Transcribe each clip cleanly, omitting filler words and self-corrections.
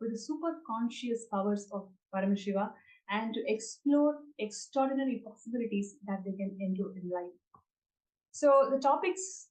with the super conscious powers of Paramashiva and to explore extraordinary possibilities that they can enter in life. So the topics.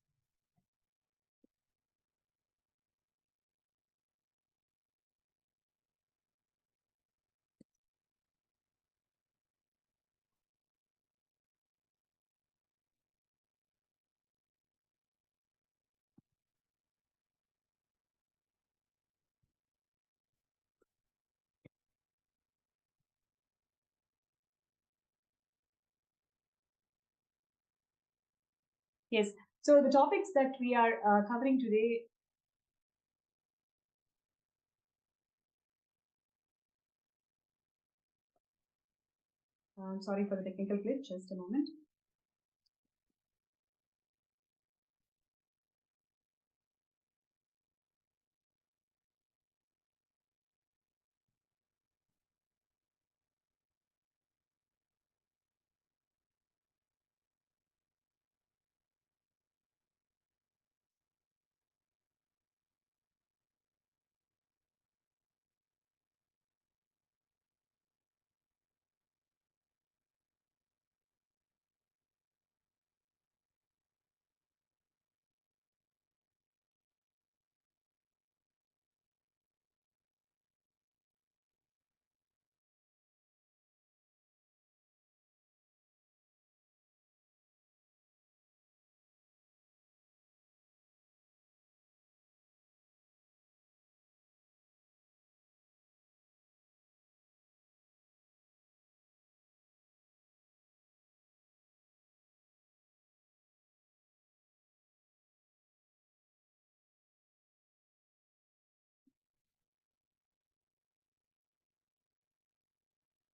Yes. So the topics that we are covering today. Sorry for the technical glitch. Just a moment.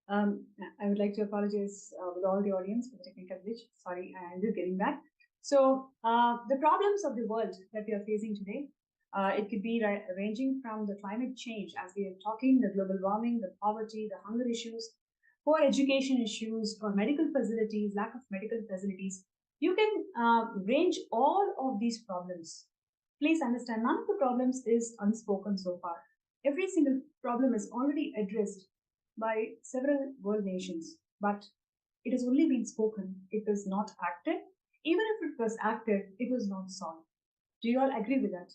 Um, I would like to apologize with all the audience for the technical glitch. Sorry, I'm just getting back. So the problems of the world that we are facing today, it could be ranging from the climate change, as we are talking, the global warming, the poverty, the hunger issues, poor education issues, or medical facilities, lack of medical facilities. You can range all of these problems. Please understand, none of the problems is unspoken so far. Every single problem is already addressed by several world nations, but it has only been spoken. It was not acted. Even if it was acted, it was not solved. Do you all agree with that?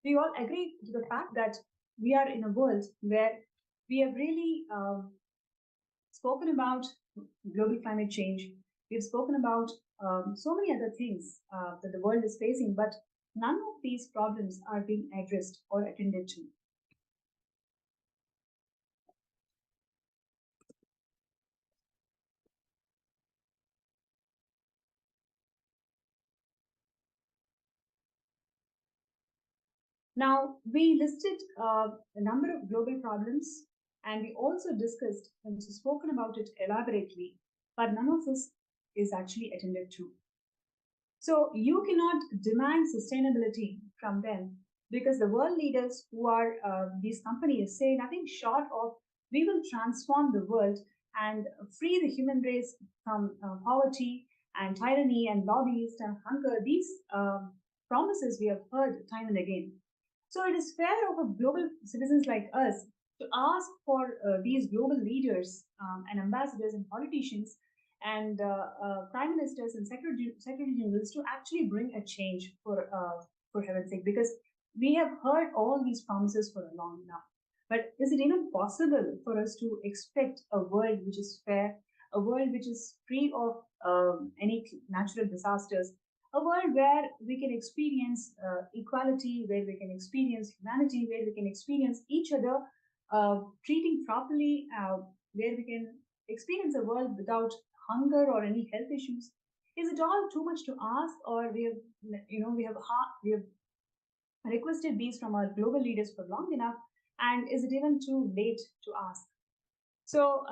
Do you all agree to the fact that we are in a world where we have really spoken about global climate change? We've spoken about so many other things that the world is facing, but none of these problems are being addressed or attended to. Now, we listed a number of global problems and we also discussed and spoken about it elaborately, but none of this is actually attended to. So, you cannot demand sustainability from them because the world leaders who are these companies say nothing short of we will transform the world and free the human race from poverty and tyranny and lobbyist and hunger. These promises we have heard time and again. So it is fair of global citizens like us to ask for these global leaders and ambassadors and politicians and prime ministers and secretary generals to actually bring a change for heaven's sake, because we have heard all these promises for a long enough. But is it even possible for us to expect a world which is fair, a world which is free of any natural disasters, a world where we can experience equality, where we can experience humanity, where we can experience each other treating properly, where we can experience a world without hunger or any health issues? Is it all too much to ask, or we have requested these from our global leaders for long enough, and is it even too late to ask? So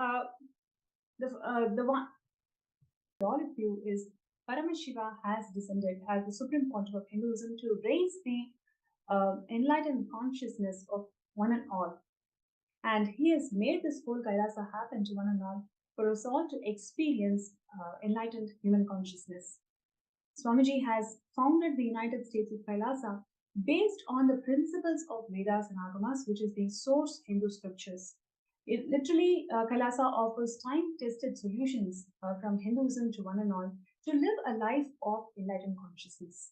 the one all of you is Paramashiva has descended as the supreme pontiff of Hinduism to raise the enlightened consciousness of one and all. And he has made this whole Kailasa happen to one and all for us all to experience enlightened human consciousness. Swamiji has founded the United States of Kailasa based on the principles of Vedas and Agamas, which is the source Hindu scriptures. It literally, Kailasa offers time-tested solutions from Hinduism to one and all to live a life of enlightened consciousness.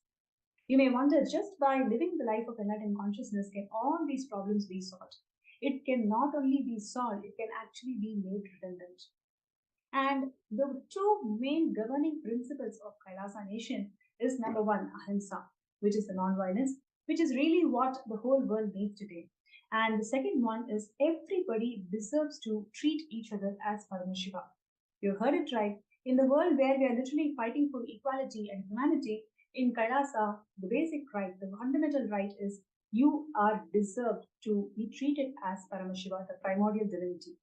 You may wonder, just by living the life of enlightened consciousness, can all these problems be solved? It can not only be solved, it can actually be made redundant. And the two main governing principles of Kailasa nation is number one, ahimsa, which is the non-violence, which is really what the whole world needs today. And the second one is everybody deserves to treat each other as Paramashiva. You heard it right. In the world where we are literally fighting for equality and humanity, in Kailasa, the basic right, the fundamental right is you are deserved to be treated as Paramashiva, the primordial divinity.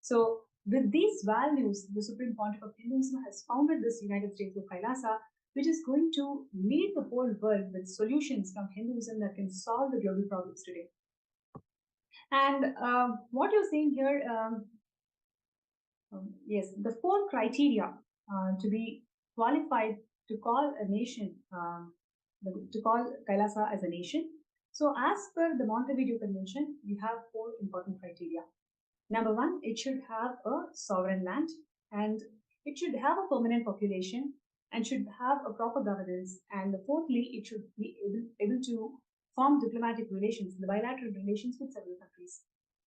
So, with these values, the Supreme Pontiff of Hinduism has founded this United States of Kailasa, which is going to lead the whole world with solutions from Hinduism that can solve the global problems today. And what you're seeing here, yes, the four criteria to be qualified to call a nation, to call Kailasa as a nation. So, as per the Montevideo Convention, we have four important criteria. Number one, it should have a sovereign land, and it should have a permanent population, and should have a proper governance. And fourthly, it should be able to form diplomatic relations, the bilateral relations with several countries.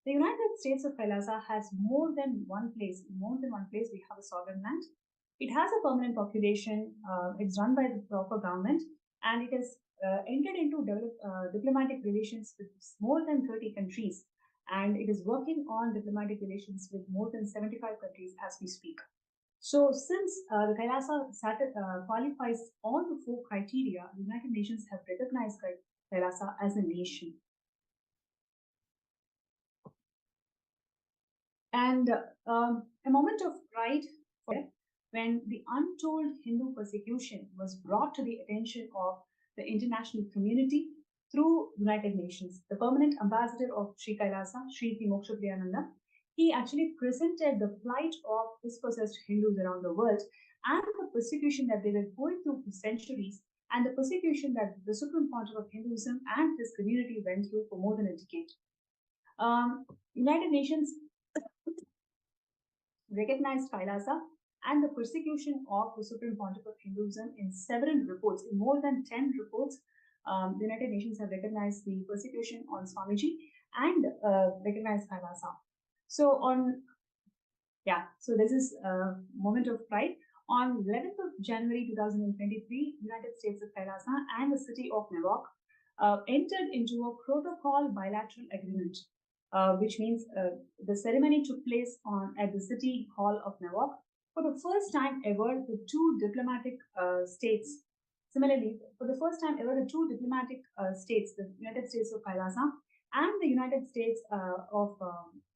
The United States of Kailasa has more than one place. In more than one place, we have a sovereign land. It has a permanent population. It's run by the proper government, and it has entered into diplomatic relations with more than 30 countries, and it is working on diplomatic relations with more than 75 countries as we speak. So, since the Kailasa qualifies all the four criteria, the United Nations have recognized Kailasa as a nation. And a moment of pride for when the untold Hindu persecution was brought to the attention of the international community through United Nations. The permanent ambassador of Sri Kailasa, Sri Moksha Priyananda, he actually presented the plight of dispossessed Hindus around the world and the persecution that they were going through for centuries, and the persecution that the Supreme Pontiff of Hinduism and his community went through for more than a decade. United Nations recognized Kailasa and the persecution of the Supreme Pontiff of Hinduism in several reports, in more than 10 reports. The United Nations have recognized the persecution on Swamiji and recognized Kailasa. So this is a moment of pride. On 11th of January 2023, United States of Kailasa and the city of Newark entered into a protocol bilateral agreement, which means the ceremony took place at the City Hall of Newark. For the first time ever, the two diplomatic states, similarly, for the first time ever, the two diplomatic states, the United States of Kailasa and the United States of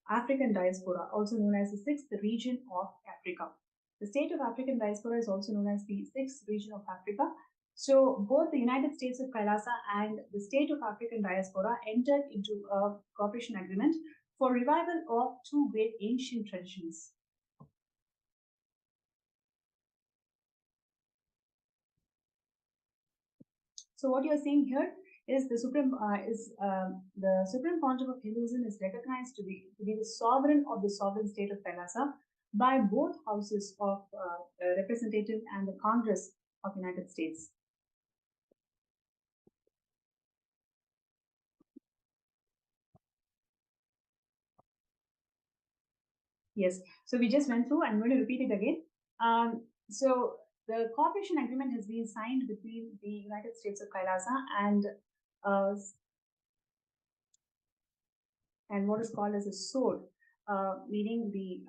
African Diaspora, also known as the Sixth Region of Africa. The state of African Diaspora is also known as the Sixth Region of Africa. So both the United States of Kailasa and the state of African Diaspora entered into a cooperation agreement for revival of two great ancient traditions. So what you are seeing here is the Supreme Pontiff of Hinduism is recognized to be the sovereign of the sovereign state of Kailasa by both houses of representative and the Congress of United States. Yes, so we just went through. I'm going to repeat it again. So the cooperation agreement has been signed between the United States of Kailasa and what is called as a SOD, meaning the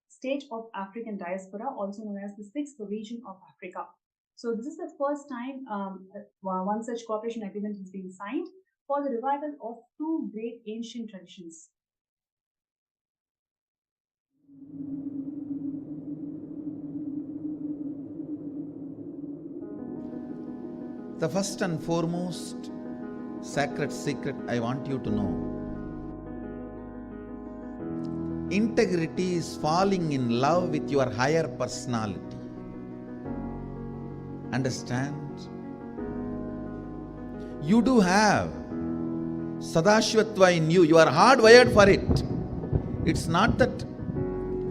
state of African Diaspora, also known as the Sixth Region of Africa. So this is the first time one such cooperation agreement has been signed for the revival of two great ancient traditions. The first and foremost sacred secret I want you to know: integrity is falling in love with your higher personality. Understand? You do have Sadashivatva in you. You are hardwired for it. It's not that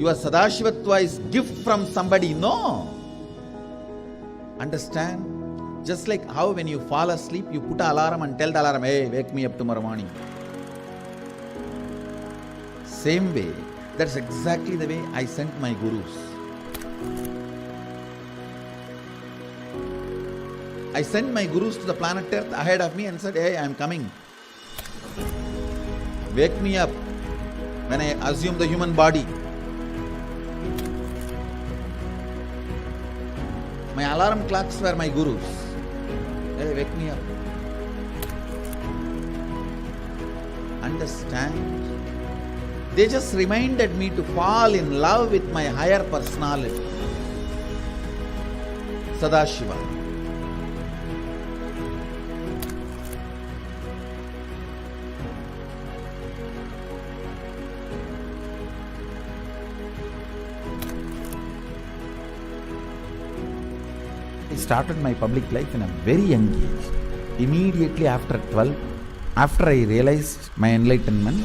your Sadashivatva is gift from somebody. No. Understand? Just like how when you fall asleep, you put an alarm and tell the alarm, hey, wake me up tomorrow morning. Same way, that's exactly the way I sent my gurus. I sent my gurus to the planet Earth ahead of me and said, hey, I am coming. Wake me up when I assume the human body. My alarm clocks were my gurus. Hey, wake me up. Understand? They just reminded me to fall in love with my higher personality, Sadashiva. I started my public life in a very young age. Immediately after 12, after I realized my enlightenment,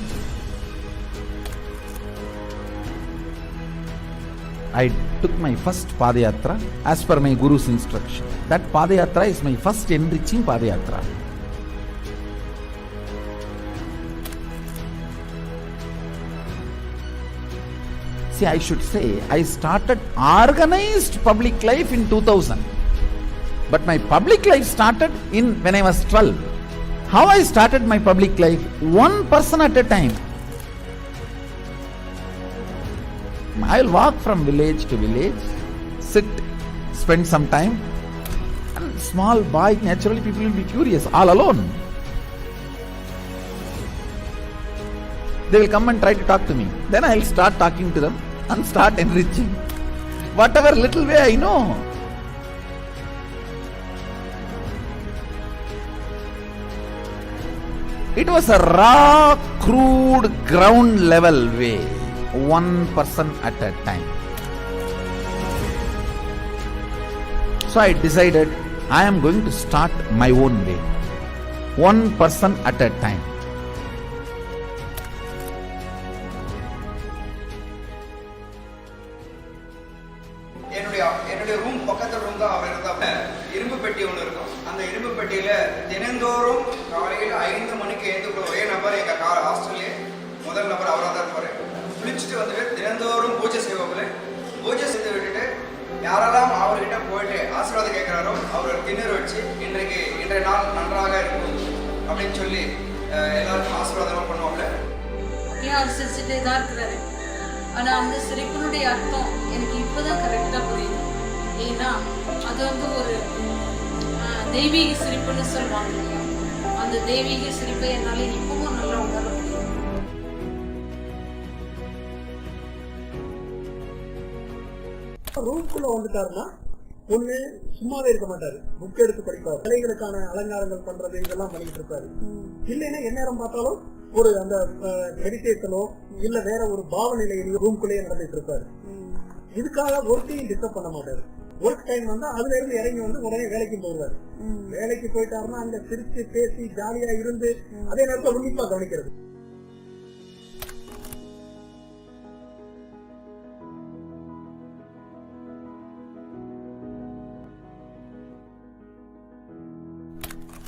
I took my first Padayatra as per my Guru's instruction. That Padayatra is my first enriching Padayatra. See, I should say, I started organized public life in 2000. But my public life started when I was 12. How I started my public life? One person at a time. I'll walk from village to village, sit, spend some time, and small boy, naturally people will be curious, all alone. They will come and try to talk to me. Then I'll start talking to them and start enriching. Whatever little way I know. It was a raw, crude, ground level way. One person at a time. So I decided I am going to start my own way. One person at a time. என்னுடைய room பக்கத்துல room தான் அவர் இருந்தா இரும்பு பெட்டி ஒன்று இருக்கும். அந்த இரும்பு பெட்டியில தினந்தோறும் காலையில் 5 மணிக்கு எழுந்து ஒரே நபர் எங்க ஹாஸ்டல்லே முதல் நபர் அவராக தான் இருப்பாரு. குளிச்சுட்டு வந்துட்டு தினந்தோறும் பூஜை செய்வாங்களே. பூஜை செய்து விட்டுட்டு யாரெல்லாம் அவர்கிட்ட போயிட்டு ஆசீர்வாதம் கேட்கிறாரோ அவர் திண்ணூறு வச்சு இன்றைய நாள் நன்றாக இருக்கும் அப்படின்னு சொல்லி எல்லாருக்கும் ஆசீர்வாதம் பண்ணுவாங்க. அவர் சிரிச்சுட்டே தான் இருக்கிறாரு. ஆனால் அந்த சிரிப்பினுடைய அர்த்தம் எனக்கு இப்போதான் கரெக்டாக புரியுது. ஏன்னா அது ஒரு தெய்வீக சிரிப்புன்னு சொல்லுவாங்க இல்லையா, அந்த தெய்வீக சிரிப்பை என்னால் இப்பவும் நல்லா உணர முடியும். ரூம்குள்ள வந்துட்டாருன்னா ஒண்ணு சும்மாவே இருக்க மாட்டாரு, புக் எடுத்து படிப்பாரு, கலைகளுக்கான அலங்காரங்கள் பண்றது இதெல்லாம் பண்ணிட்டு இருப்பாரு. இல்லைன்னா எந்நேரம் பார்த்தாலும் ஒரு அந்த மெடிடேஷனோ இல்ல வேற ஒரு பாவ நிலையிலையோ ரூம்குள்ளேயே நடந்துட்டு இருப்பாரு. இதுக்காக ஒர்க்கையும் டிஸ்டர்ப் பண்ண மாட்டாரு. ஒர்க் டைம் வந்தா அதுல இருந்து இறங்கி வந்து உடனே வேலைக்கு போடுவாரு. வேலைக்கு போயிட்டாருன்னா அங்க சிரிச்சு பேசி ஜாலியா இருந்து அதே நேரத்தில் உன்னிப்பா கவனிக்கிறது.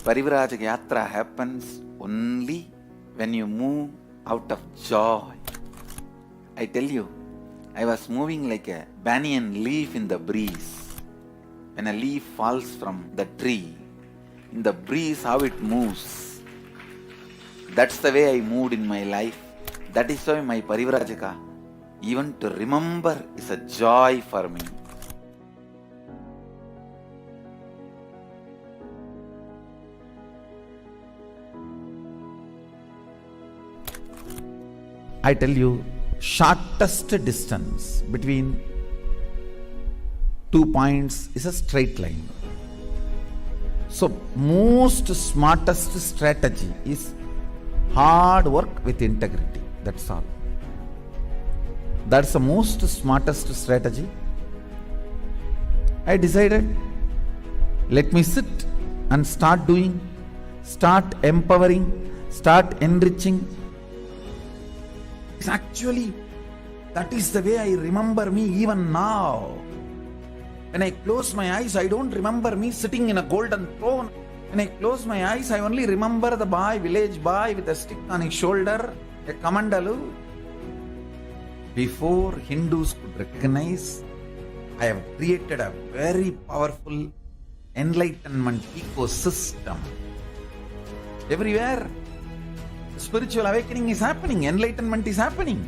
Parivrajaka Yatra happens only when you move out of joy. I tell you, I was moving like a banyan leaf in the breeze. When a leaf falls from the tree, in the breeze how it moves. That's the way I moved in my life. That is why my Parivrajaka, even to remember, is a joy for me. I tell you, shortest distance between 2 points is a straight line. So most smartest strategy is hard work with integrity. That's all. That's the most smartest strategy. I decided, let me sit and start doing start empowering, start enriching. Actually, that is the way I remember me even now. When I close my eyes, I don't remember me sitting in a golden throne. When I close my eyes, I only remember the boy, village boy with a stick on his shoulder, a kamandalu. Before Hindus could recognize, I have created a very powerful enlightenment ecosystem. Everywhere, spiritual awakening is happening, enlightenment is happening.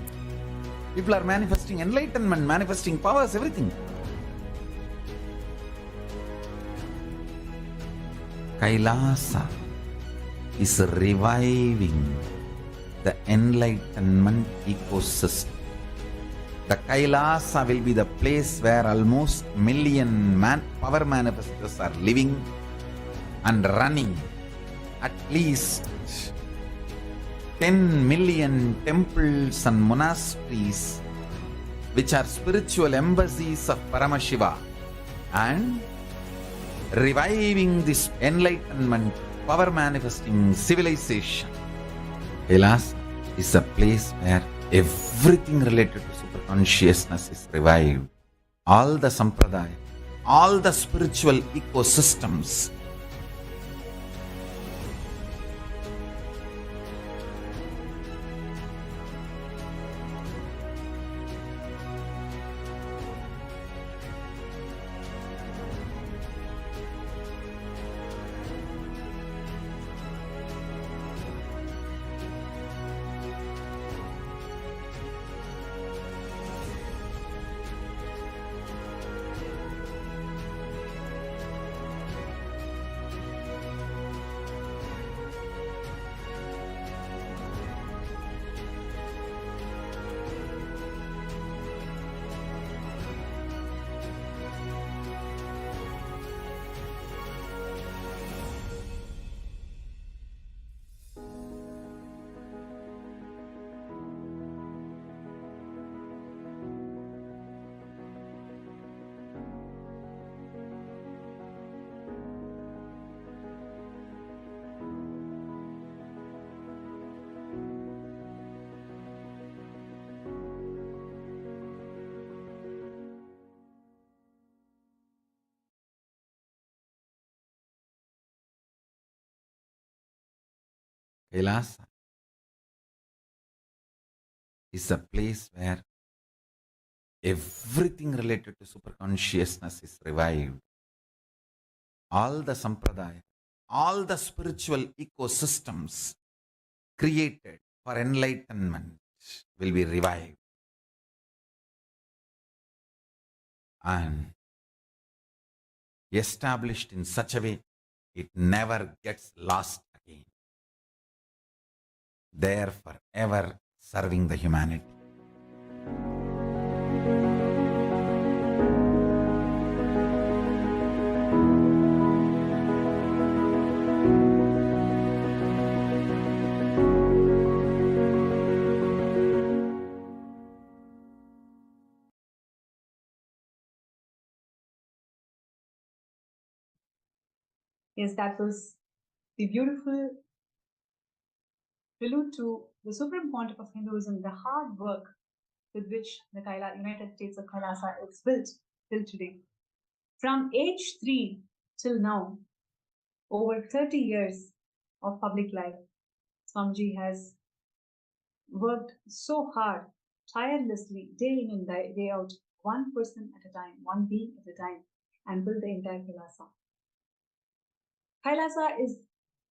People are manifesting enlightenment, manifesting powers, everything. Kailasa is reviving the enlightenment ecosystem. The Kailasa will be the place where almost million power manifestors are living and running. At least 10 million temples and monasteries, which are spiritual embassies of Paramashivam, and reviving this enlightenment, power manifesting civilization. Kailasa is a place where everything related to superconsciousness is revived. All the sampradaya, all the spiritual ecosystems. Kailasa is a place where everything related to superconsciousness is revived. All the sampradaya, all the spiritual ecosystems created for enlightenment will be revived. And established in such a way it never gets lost again. There forever serving the humanity. Yes, that was the beautiful prelude to the supreme pontiff of Hinduism, the hard work with which the United States of Kailasa is built till today. From age 3 till now, over 30 years of public life, Swamiji has worked so hard, tirelessly, day in and day out, one person at a time, one being at a time, and built the entire Kailasa. Kailasa is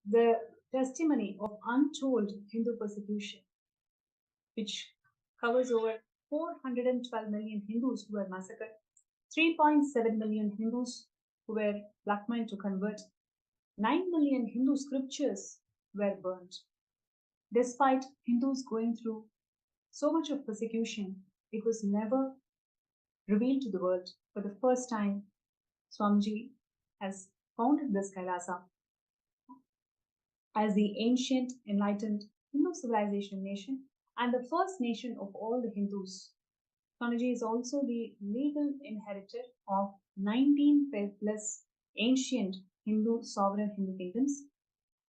the testimony of untold Hindu persecution, which covers over 412 million Hindus who were massacred, 3.7 million Hindus who were blackmailed to convert, 9 million Hindu scriptures were burnt. Despite Hindus going through so much of persecution, it was never revealed to the world. For the first time, Swamiji has founded this Kailasa as the ancient, enlightened Hindu civilization nation and the first nation of all the Hindus. Swamiji is also the legal inheritor of 19 plus ancient Hindu sovereign Hindu kingdoms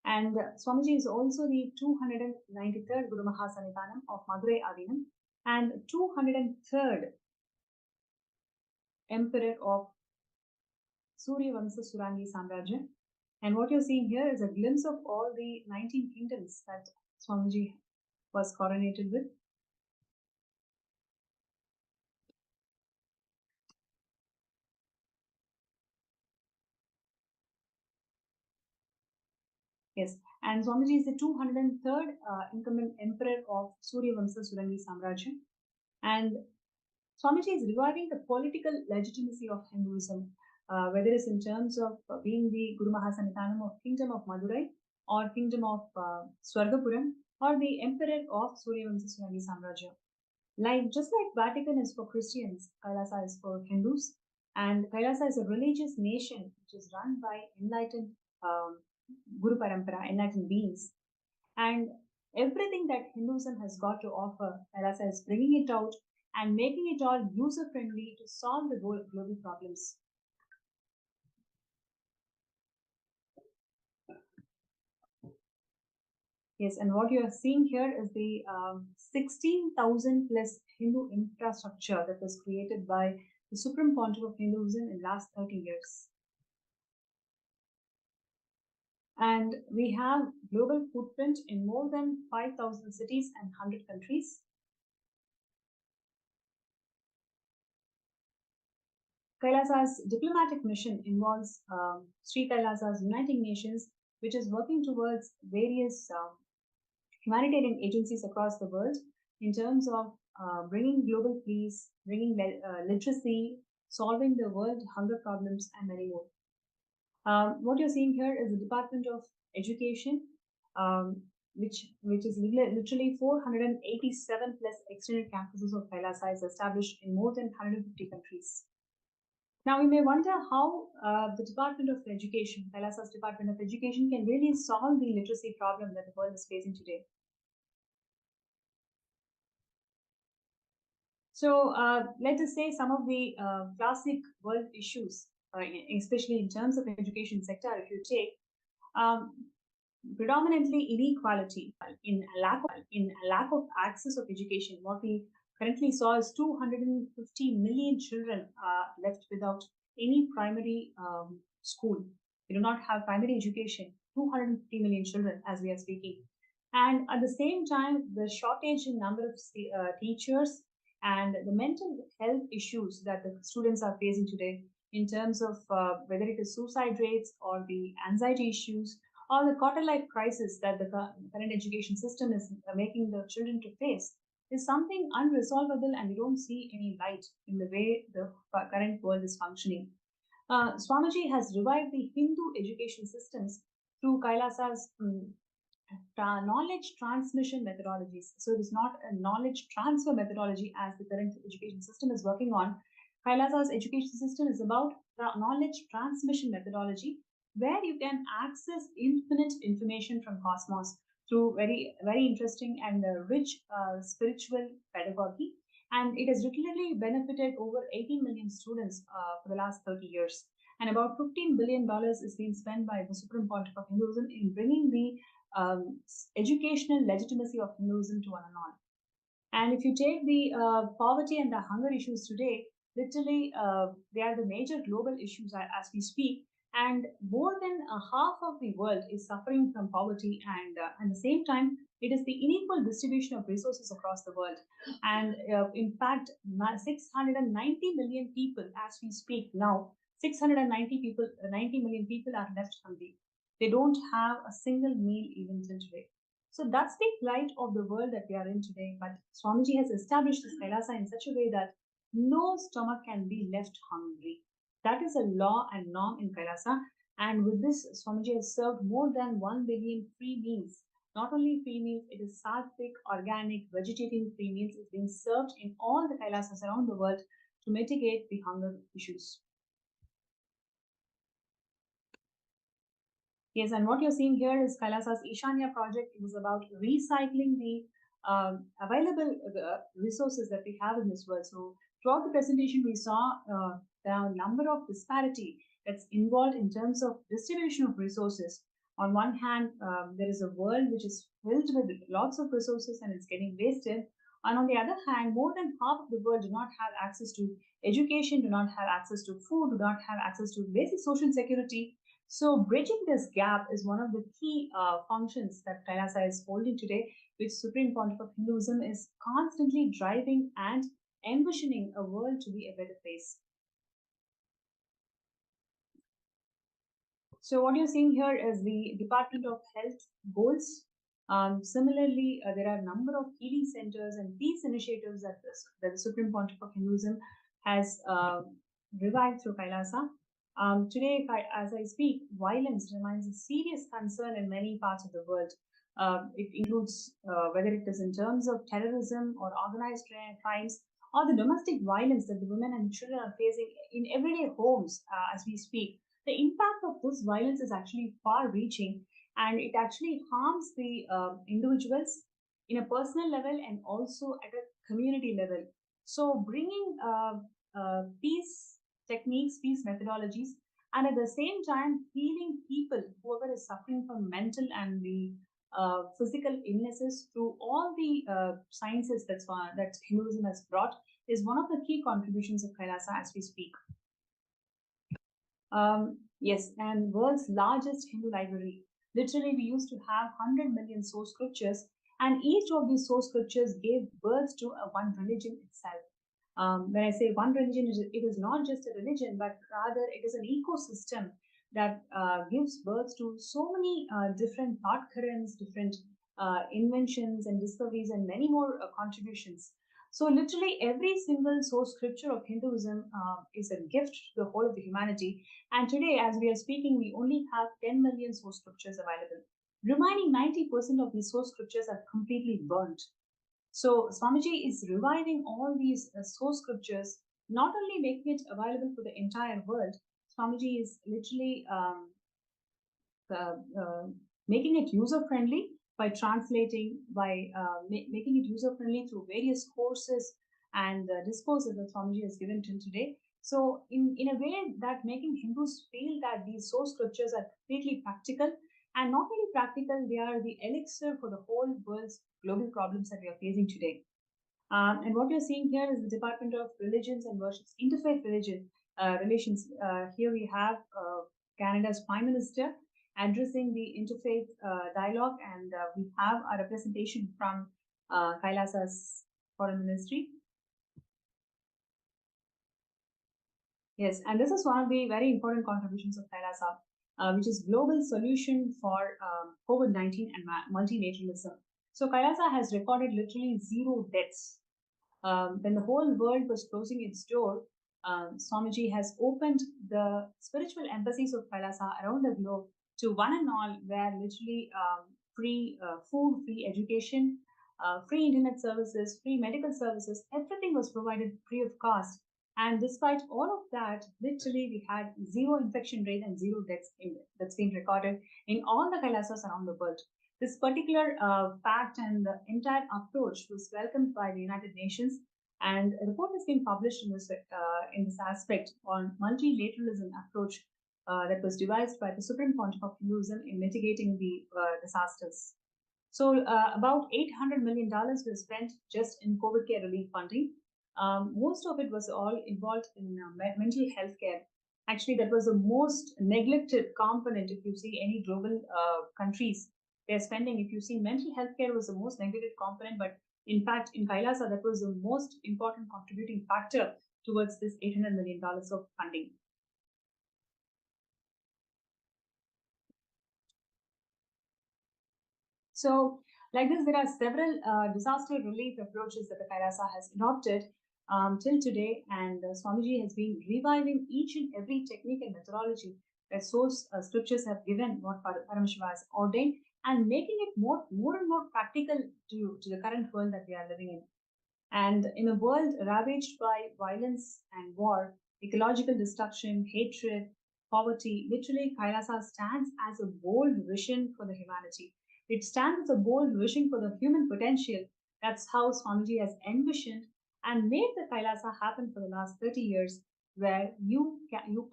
And Swamiji is also the 293rd Guru Mahasannidhanam of Madurai Adinam and 203rd Emperor of Surya Vamsa Surangi Samrajya. And what you're seeing here is a glimpse of all the 19 kingdoms that Swamiji was coronated with. Yes, and Swamiji is the 203rd incumbent emperor of Surya Vamsa Surangi Samrajya. And Swamiji is reviving the political legitimacy of Hinduism, whether it's in terms of being the Guru Mahasannidhanam of Kingdom of Madurai or Kingdom of Swargapuram or the Emperor of Surya Vamsa Surangi Samrajya. Just like Vatican is for Christians, Kailasa is for Hindus, and Kailasa is a religious nation which is run by enlightened Guru Parampara, enlightened beings. And everything that Hinduism has got to offer, Kailasa is bringing it out and making it all user-friendly to solve the global problems. Yes, and what you are seeing here is the 16,000 plus Hindu infrastructure that was created by the Supreme Pontiff of Hinduism in the last 30 years. And we have global footprint in more than 5,000 cities and 100 countries. Kailasa's diplomatic mission involves Sri Kailasa's Uniting Nations, which is working towards various humanitarian agencies across the world in terms of bringing global peace, bringing literacy, solving the world hunger problems, and many more. What you're seeing here is the Department of Education, which is literally 487 plus extended campuses of Kailasa is established in more than 150 countries. Now, we may wonder how the Department of Education, Kailasa's Department of Education, can really solve the literacy problem that the world is facing today. So, let us say some of the classic world issues, especially in terms of education sector, if you take predominantly inequality, in a lack of access of education. What we currently saw is 250 million children left without any primary school. We do not have primary education. 250 million children as we are speaking. And at the same time, the shortage in number of teachers and the mental health issues that the students are facing today in terms of whether it is suicide rates or the anxiety issues or the quarter life crisis that the current education system is making the children to face is something unresolvable, and we don't see any light in the way the current world is functioning. Swamiji has revived the Hindu education systems through Kailasa's knowledge transmission methodologies. So it is not a knowledge transfer methodology as the current education system is working on. Kailasa's education system is about knowledge transmission methodology, where you can access infinite information from cosmos through very, very interesting and rich spiritual pedagogy. And it has literally benefited over 18 million students for the last 30 years. And about $15 billion is being spent by the Supreme Pontiff of Hinduism in bringing the educational legitimacy of Hinduism to one and all. And if you take the poverty and the hunger issues today, literally they are the major global issues as we speak. And more than half of the world is suffering from poverty, and at the same time, it is the unequal distribution of resources across the world. And in fact, 690 million people, as we speak now, 90 million people are left hungry. They don't have a single meal even till today. So that's the plight of the world that we are in today. But Swamiji has established this Kailasa in such a way that no stomach can be left hungry. That is a law and norm in Kailasa. And with this, Swamiji has served more than 1 billion free meals. Not only free meals, it is sattvic, organic, vegetarian free meals is being served in all the Kailasas around the world to mitigate the hunger issues. Yes, and what you're seeing here is Kailasa's Ishanya project. It is about recycling the available resources that we have in this world. So throughout the presentation, we saw the number of disparity that's involved in terms of distribution of resources On one hand, there is a world which is filled with lots of resources and it's getting wasted. And on the other hand, more than half of the world do not have access to education, do not have access to food, do not have access to basic social security. So, bridging this gap is one of the key functions that Kailasa is holding today, which Supreme Pontiff of Hinduism is constantly driving and envisioning a world to be a better place. So what you're seeing here is the Department of Health goals. Similarly, there are a number of healing centers and peace initiatives that the Supreme Pontiff of Hinduism has revived through Kailasa. Today, as I speak, violence remains a serious concern in many parts of the world. It includes whether it is in terms of terrorism or organized crimes or the domestic violence that the women and children are facing in everyday homes as we speak. The impact of this violence is actually far reaching, and it actually harms the individuals in a personal level and also at a community level. So bringing peace techniques, peace methodologies, and at the same time healing people, whoever is suffering from mental and the physical illnesses through all the sciences that Hinduism has brought is one of the key contributions of Kailasa as we speak. Yes, and world's largest Hindu library. Literally, we used to have 100 million source scriptures, and each of these source scriptures gave birth to one religion itself. When I say one religion, it is not just a religion, but rather it is an ecosystem that gives birth to so many different thought currents, different inventions and discoveries, and many more contributions. So, literally, every single source scripture of Hinduism is a gift to the whole of the humanity. And today, as we are speaking, we only have 10 million source scriptures available. Remaining 90% of these source scriptures are completely burnt. So, Swamiji is reviving all these source scriptures, not only making it available for the entire world, Swamiji is literally uh, uh, making it user friendly by translating, by making it user friendly through various courses and discourses that Swamiji has given till today. So, in a way that making Hindus feel that these source scriptures are completely practical, and not only practical, they are the elixir for the whole world's global problems that we are facing today. And what you're seeing here is the Department of Religions and Worships, Interfaith Religion Relations. Here we have Canada's Prime Minister addressing the interfaith dialogue, and we have a representation from Kailasa's Foreign Ministry. Yes, and this is one of the very important contributions of Kailasa, which is global solution for COVID-19 and multilateralism. So Kailasa has recorded literally zero deaths. When the whole world was closing its door, Swamiji has opened the spiritual embassies of Kailasa around the globe to one and all, where literally free food, free education, free internet services, free medical services, everything was provided free of cost. And despite all of that, literally we had zero infection rate and zero deaths that's been recorded in all the Kailasas around the world. This particular fact and the entire approach was welcomed by the United Nations, and a report has been published in this aspect on multilateralism approach that was devised by the Supreme Pontiff of Hinduism in mitigating the disasters. So, about $800 million was spent just in COVID care relief funding. Most of it was all involved in mental health care. Actually, that was the most neglected component if you see any global countries. They're spending, if you see, mental health care was the most neglected component, but in fact, in Kailasa, that was the most important contributing factor towards this $800 million of funding. So, like this, there are several disaster relief approaches that the Kailasa has adopted till today, and Swamiji has been reviving each and every technique and methodology that source scriptures have given, what Paramashivam has ordained, and making it more and more practical to the current world that we are living in. And in a world ravaged by violence and war, ecological destruction, hatred, poverty, literally Kailasa stands as a bold vision for the humanity. It stands as a bold vision for the human potential. That's how Swamiji has envisioned and made the Kailasa happen for the last 30 years, where you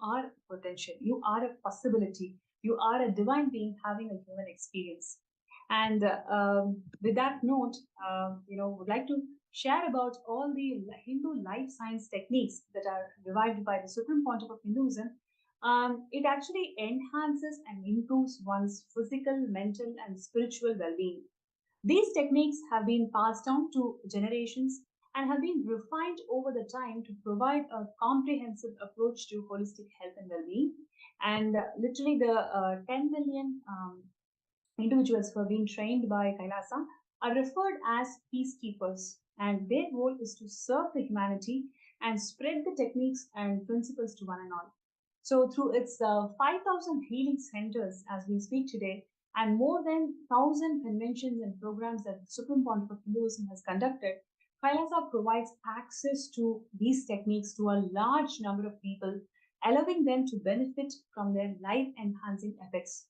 are potential, you are a possibility. You are a divine being having a human experience. And with that note, would like to share about all the Hindu life science techniques that are revived by the Supreme Pontiff of Hinduism. It actually enhances and improves one's physical, mental, and spiritual well being. These techniques have been passed down to generations and have been refined over the time to provide a comprehensive approach to holistic health and well being. And literally, the 10 million individuals who have been trained by Kailasa are referred as peacekeepers, and their role is to serve the humanity and spread the techniques and principles to one and all. So, through its 5,000 healing centers as we speak today, and more than 1,000 conventions and programs that the Supreme Pontiff of Hinduism has conducted, Kailasa provides access to these techniques to a large number of people, allowing them to benefit from their life enhancing effects.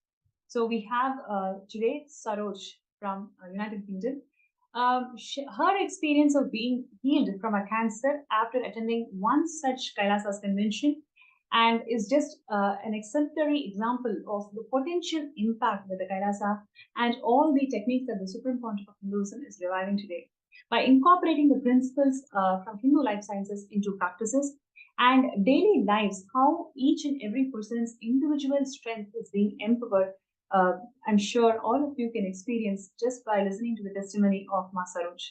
So we have today Saroj from United Kingdom. Her experience of being healed from a cancer after attending one such Kailasa's convention and is just an exemplary example of the potential impact that the Kailasa and all the techniques that the Supreme Pontiff of Hinduism is reviving today. By incorporating the principles from Hindu life sciences into practices and daily lives, how each and every person's individual strength is being empowered, I'm sure all of you can experience just by listening to the testimony of Ma Saroj.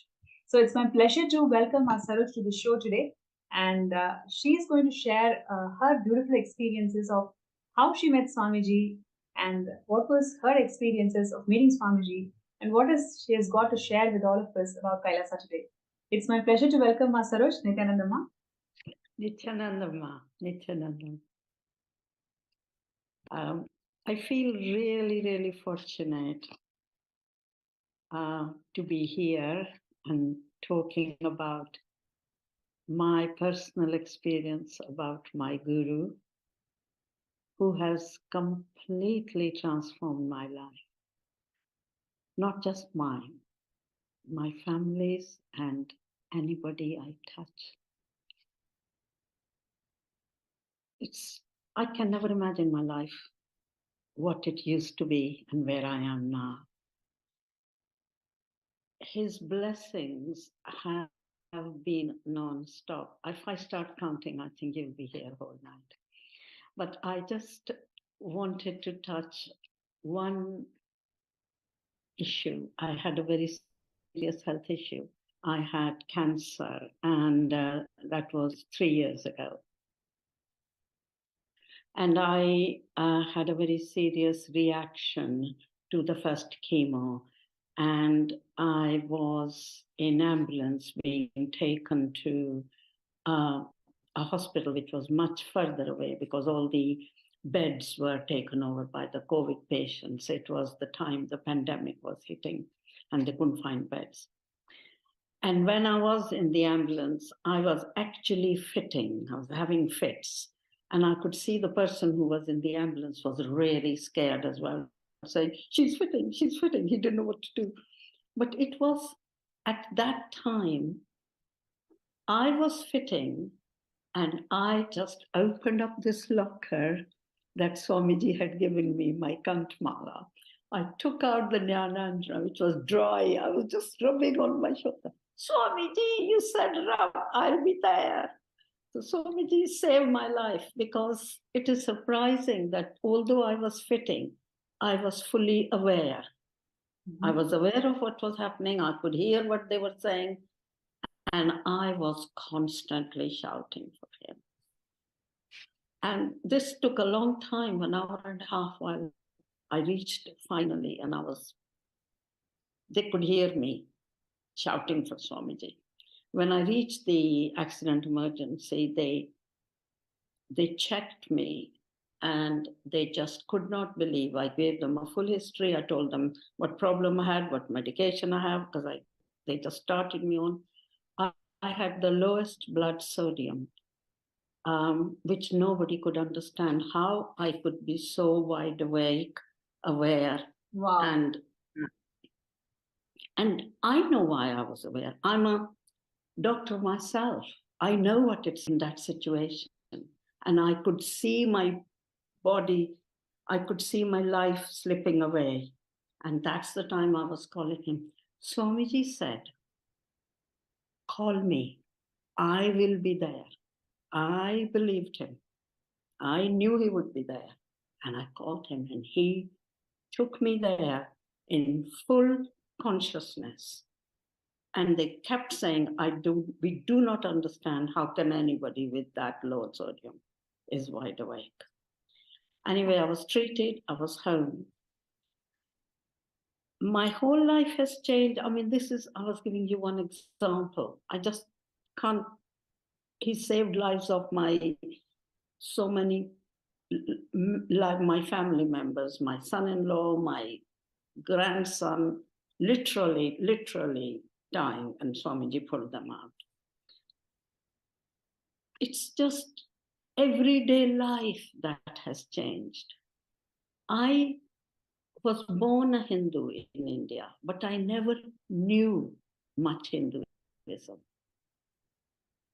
So it's my pleasure to welcome Ma Saroj to the show today. And she is going to share her beautiful experiences of how she met Swamiji and what was her experiences of meeting Swamiji and what is she has got to share with all of us about Kailasa today. It's my pleasure to welcome Ma Saroj, Nithyananda Ma. Nithyananda Ma, Nithyananda. I feel really, really fortunate to be here and talking about my personal experience about my guru, who has completely transformed my life. Not just mine, my family's and anybody I touch. I can never imagine my life, what it used to be and where I am now. His blessings have been non-stop. If I start counting, I think you'll be here all night. But I just wanted to touch one issue. I had a very serious health issue. I had cancer, and that was 3 years ago. And I had a very serious reaction to the first chemo. And I was in ambulance being taken to a hospital which was much further away because all the beds were taken over by the COVID patients. It was the time the pandemic was hitting and they couldn't find beds. And when I was in the ambulance, I was actually fitting. I was having fits. And I could see the person who was in the ambulance was really scared as well, saying, she's fitting, she's fitting. He didn't know what to do. But it was at that time, I was fitting and I just opened up this locker that Swamiji had given me, my Kantmala. I took out the Nithyananda, which was dry. I was just rubbing on my shoulder. Swamiji, you said rub, I'll be there. So Swamiji saved my life because it is surprising that although I was fitting, I was fully aware. Mm-hmm. I was aware of what was happening. I could hear what they were saying. And I was constantly shouting for him. And this took a long time, 1 hour and a half, while I reached finally, and they could hear me shouting for Swamiji. When I reached the accident emergency, they checked me and they just could not believe. I gave them a full history. I told them what problem I had, what medication I have, because they just started me on. I had the lowest blood sodium, which nobody could understand how I could be so wide awake, aware. Wow. And I know why I was aware. I'm a doctor myself. I know what it's in that situation. And I could see my body I could see my life slipping away. And that's the time I was calling him. Swamiji said, call me. I will be there. I believed him. I knew he would be there. And I called him, and he took me there in full consciousness. And they kept saying, we do not understand how can anybody with that low sodium is wide awake. Anyway, I was treated, I was home. My whole life has changed. I mean, I was giving you one example. I just can't, he saved lives of so many, like my family members, my son-in-law, my grandson, literally dying, and Swamiji pulled them out. It's just everyday life that has changed. I was born a Hindu in India, but I never knew much Hinduism.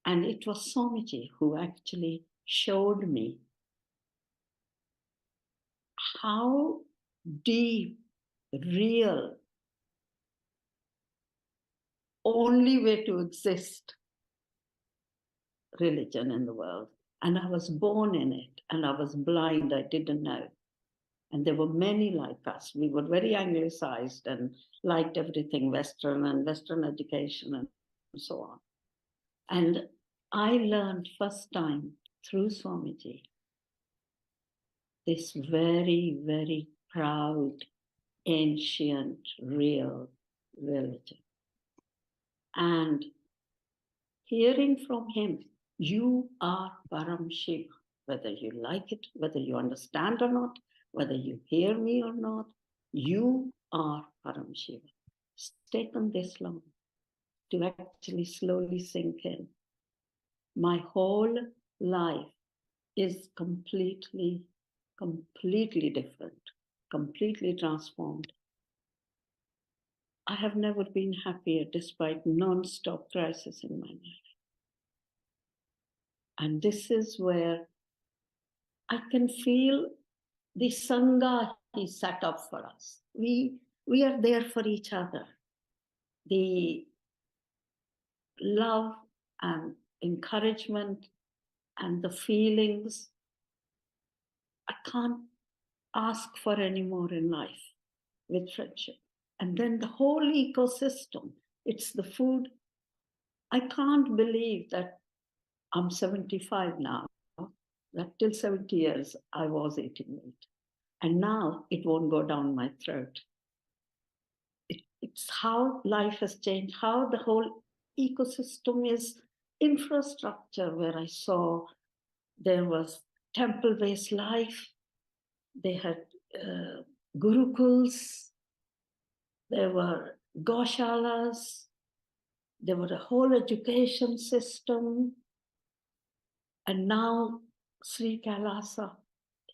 And it was Swamiji who actually showed me how deep, real, only way to exist religion in the world. And I was born in it, and I was blind, I didn't know. And there were many like us. We were very anglicized and liked everything Western and Western education and so on. And I learned first time through Swamiji this very, very proud, ancient, real religion. And hearing from him, you are Paramashivam, whether you like it, whether you understand or not, whether you hear me or not, you are Paramashivam. It's taken this long to actually slowly sink in. My whole life is completely different, completely transformed. I have never been happier despite non-stop crisis in my life. And this is where I can feel the Sangha he set up for us. We are there for each other. The love and encouragement and the feelings, I can't ask for any more in life with friendship. And then the whole ecosystem, it's the food. I can't believe that I'm 75 now, that till 70 years I was eating meat. And now it won't go down my throat. It's how life has changed, how the whole ecosystem is infrastructure, where I saw there was temple-based life, they had gurukuls, there were goshalas, there was a whole education system. And now Sri KAILASA,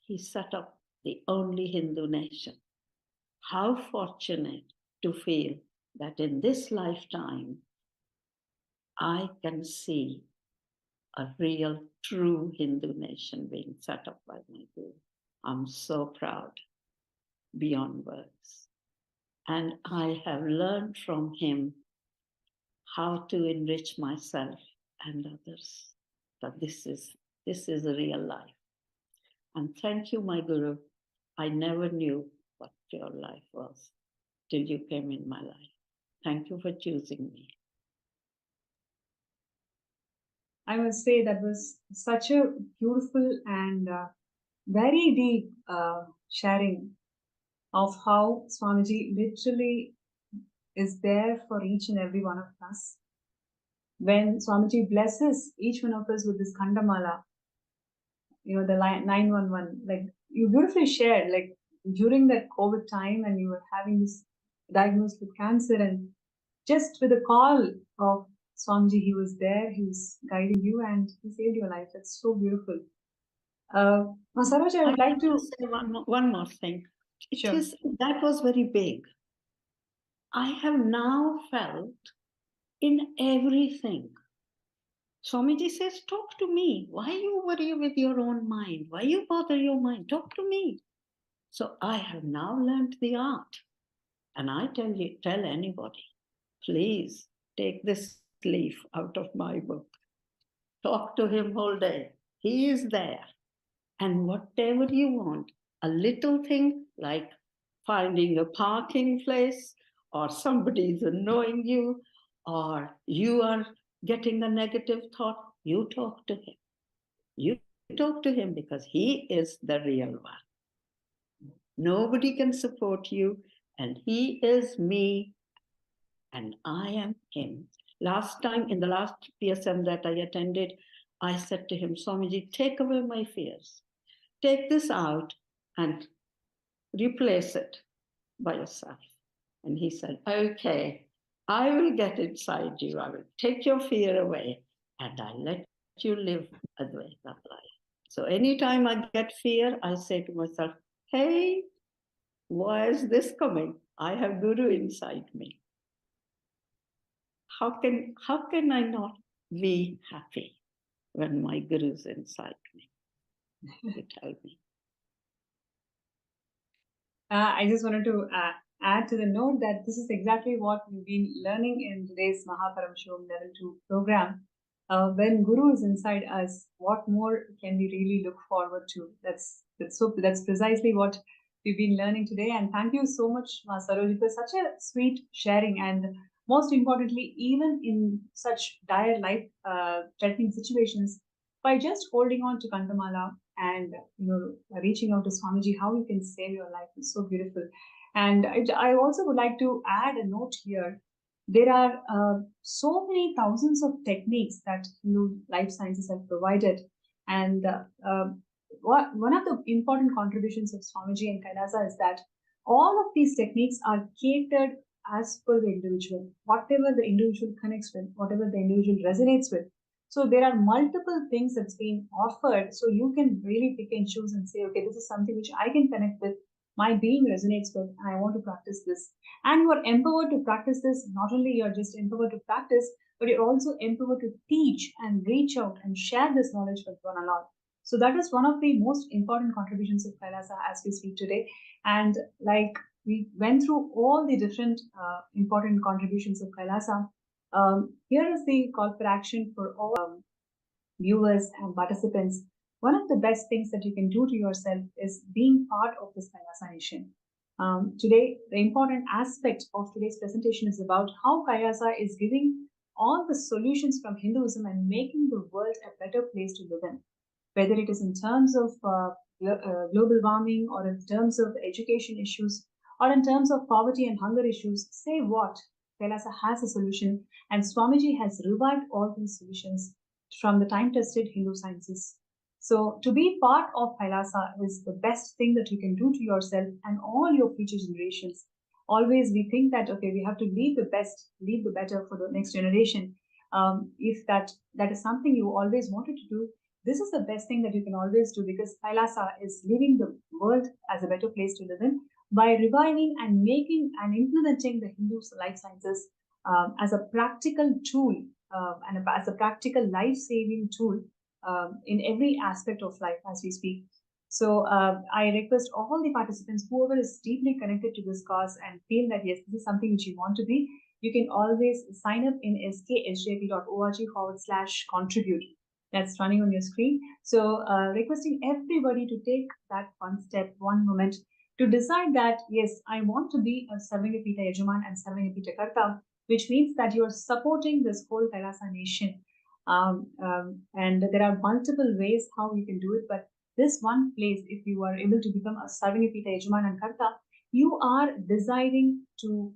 he set up the only Hindu nation. How fortunate to feel that in this lifetime, I can see a real, true Hindu nation being set up by my Guru. I'm so proud, beyond words. And I have learned from him how to enrich myself and others. That this is a real life. And thank you, my Guru. I never knew what your life was till you came in my life. Thank you for choosing me. I must say that was such a beautiful and very deep sharing of how Swamiji literally is there for each and every one of us. When Swamiji blesses each one of us with this Khandamala, the 911, like you beautifully shared, like during that COVID time and you were having this diagnosed with cancer, and just with a call of Swamiji, he was there, he was guiding you, and he saved your life. That's so beautiful. Saroj, I would like to say one more thing. Sure. That was very big. I have now felt in everything. Swamiji says, talk to me. Why you worry with your own mind? Why you bother your mind? Talk to me. So I have now learned the art. And I tell anybody, please take this leaf out of my book. Talk to him all day. He is there. And whatever you want, a little thing like finding a parking place, or somebody is annoying you, or you are getting a negative thought, you talk to him. You talk to him because he is the real one. Nobody can support you, and he is me, and I am him. Last time, in the last PSM that I attended, I said to him, Swamiji, take away my fears. Take this out and replace it by yourself. And he said, okay, I will get inside you. I will take your fear away and I let you live Advaita life. So anytime I get fear, I say to myself, hey, why is this coming? I have Guru inside me. How can I not be happy when my Guru is inside me? You tell me. I just wanted to add to the note that this is exactly what we've been learning in today's Paramashivam Level 2 program. When Guru is inside us, what more can we really look forward to? That's precisely what we've been learning today. And thank you so much, Ma Saroj, for such a sweet sharing. And most importantly, even in such dire life-threatening situations, by just holding on to Kantamala and reaching out to Swamiji, how you can save your life is so beautiful. And I also would like to add a note here. There are so many thousands of techniques that life sciences have provided, and one of the important contributions of Swamiji and Kailasa is that all of these techniques are catered as per the individual, whatever the individual connects with, whatever the individual resonates with. So there are multiple things that's being offered. So you can really pick and choose and say, okay, this is something which I can connect with, my being resonates with, and I want to practice this. And you are empowered to practice this. Not only you're just empowered to practice, but you're also empowered to teach and reach out and share this knowledge with one another. So that is one of the most important contributions of Kailasa as we speak today. And like we went through all the different important contributions of Kailasa, here is the call for action for all viewers and participants. One of the best things that you can do to yourself is being part of this Kailasa nation. Today, the important aspect of today's presentation is about how Kailasa is giving all the solutions from Hinduism and making the world a better place to live in. Whether it is in terms of global warming, or in terms of education issues, or in terms of poverty and hunger issues, say what? Kailasa has a solution, and Swamiji has revived all these solutions from the time-tested Hindu sciences. So to be part of Kailasa is the best thing that you can do to yourself and all your future generations. Always we think that, okay, we have to leave the best, leave the better for the next generation. If that is something you always wanted to do, this is the best thing that you can always do, because Kailasa is leaving the world as a better place to live in by reviving and making and implementing the Hindu life sciences as a practical tool and as a practical life-saving tool in every aspect of life as we speak. So I request all the participants, whoever is deeply connected to this cause and feel that yes, this is something which you want to be, you can always sign up in sksjp.org/contribute. That's running on your screen. So requesting everybody to take that one step, one moment, to decide that, yes, I want to be a Sarvangapita Yajaman and Sarvangapita Karta, which means that you're supporting this whole Kailasa nation. And there are multiple ways how you can do it, but this one place, if you are able to become a Sarvangapita Yajaman and Karta, you are deciding to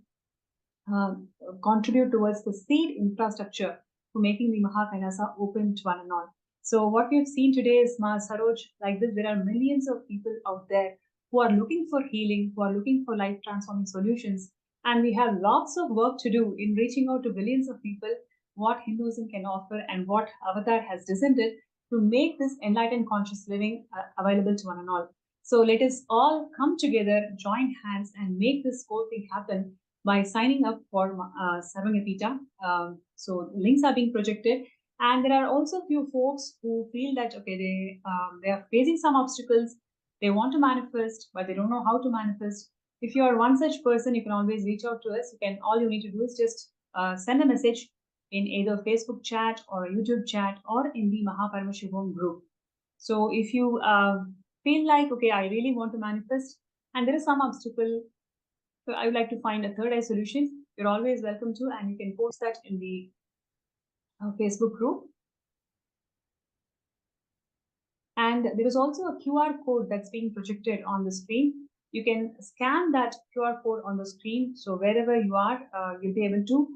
contribute towards the seed infrastructure for making the Kailasa open to one and all. So what we've seen today is, Ma Saroj, like this, there are millions of people out there who are looking for healing, who are looking for life-transforming solutions. And we have lots of work to do in reaching out to billions of people what Hinduism can offer and what Avatar has descended to make this enlightened conscious living available to one and all. So let us all come together, join hands, and make this whole thing happen by signing up for Sarvangapita. So links are being projected. And there are also a few folks who feel that, okay, they are facing some obstacles. They want to manifest, but they don't know how to manifest. If you are one such person, you can always reach out to us. All you need to do is just send a message in either Facebook chat or YouTube chat or in the Paramashivam group. So if you feel like, okay, I really want to manifest and there is some obstacle, so I would like to find a third eye solution, you're always welcome to, and you can post that in the Facebook group. And there is also a QR code that's being projected on the screen. You can scan that QR code on the screen. So wherever you are, you'll be able to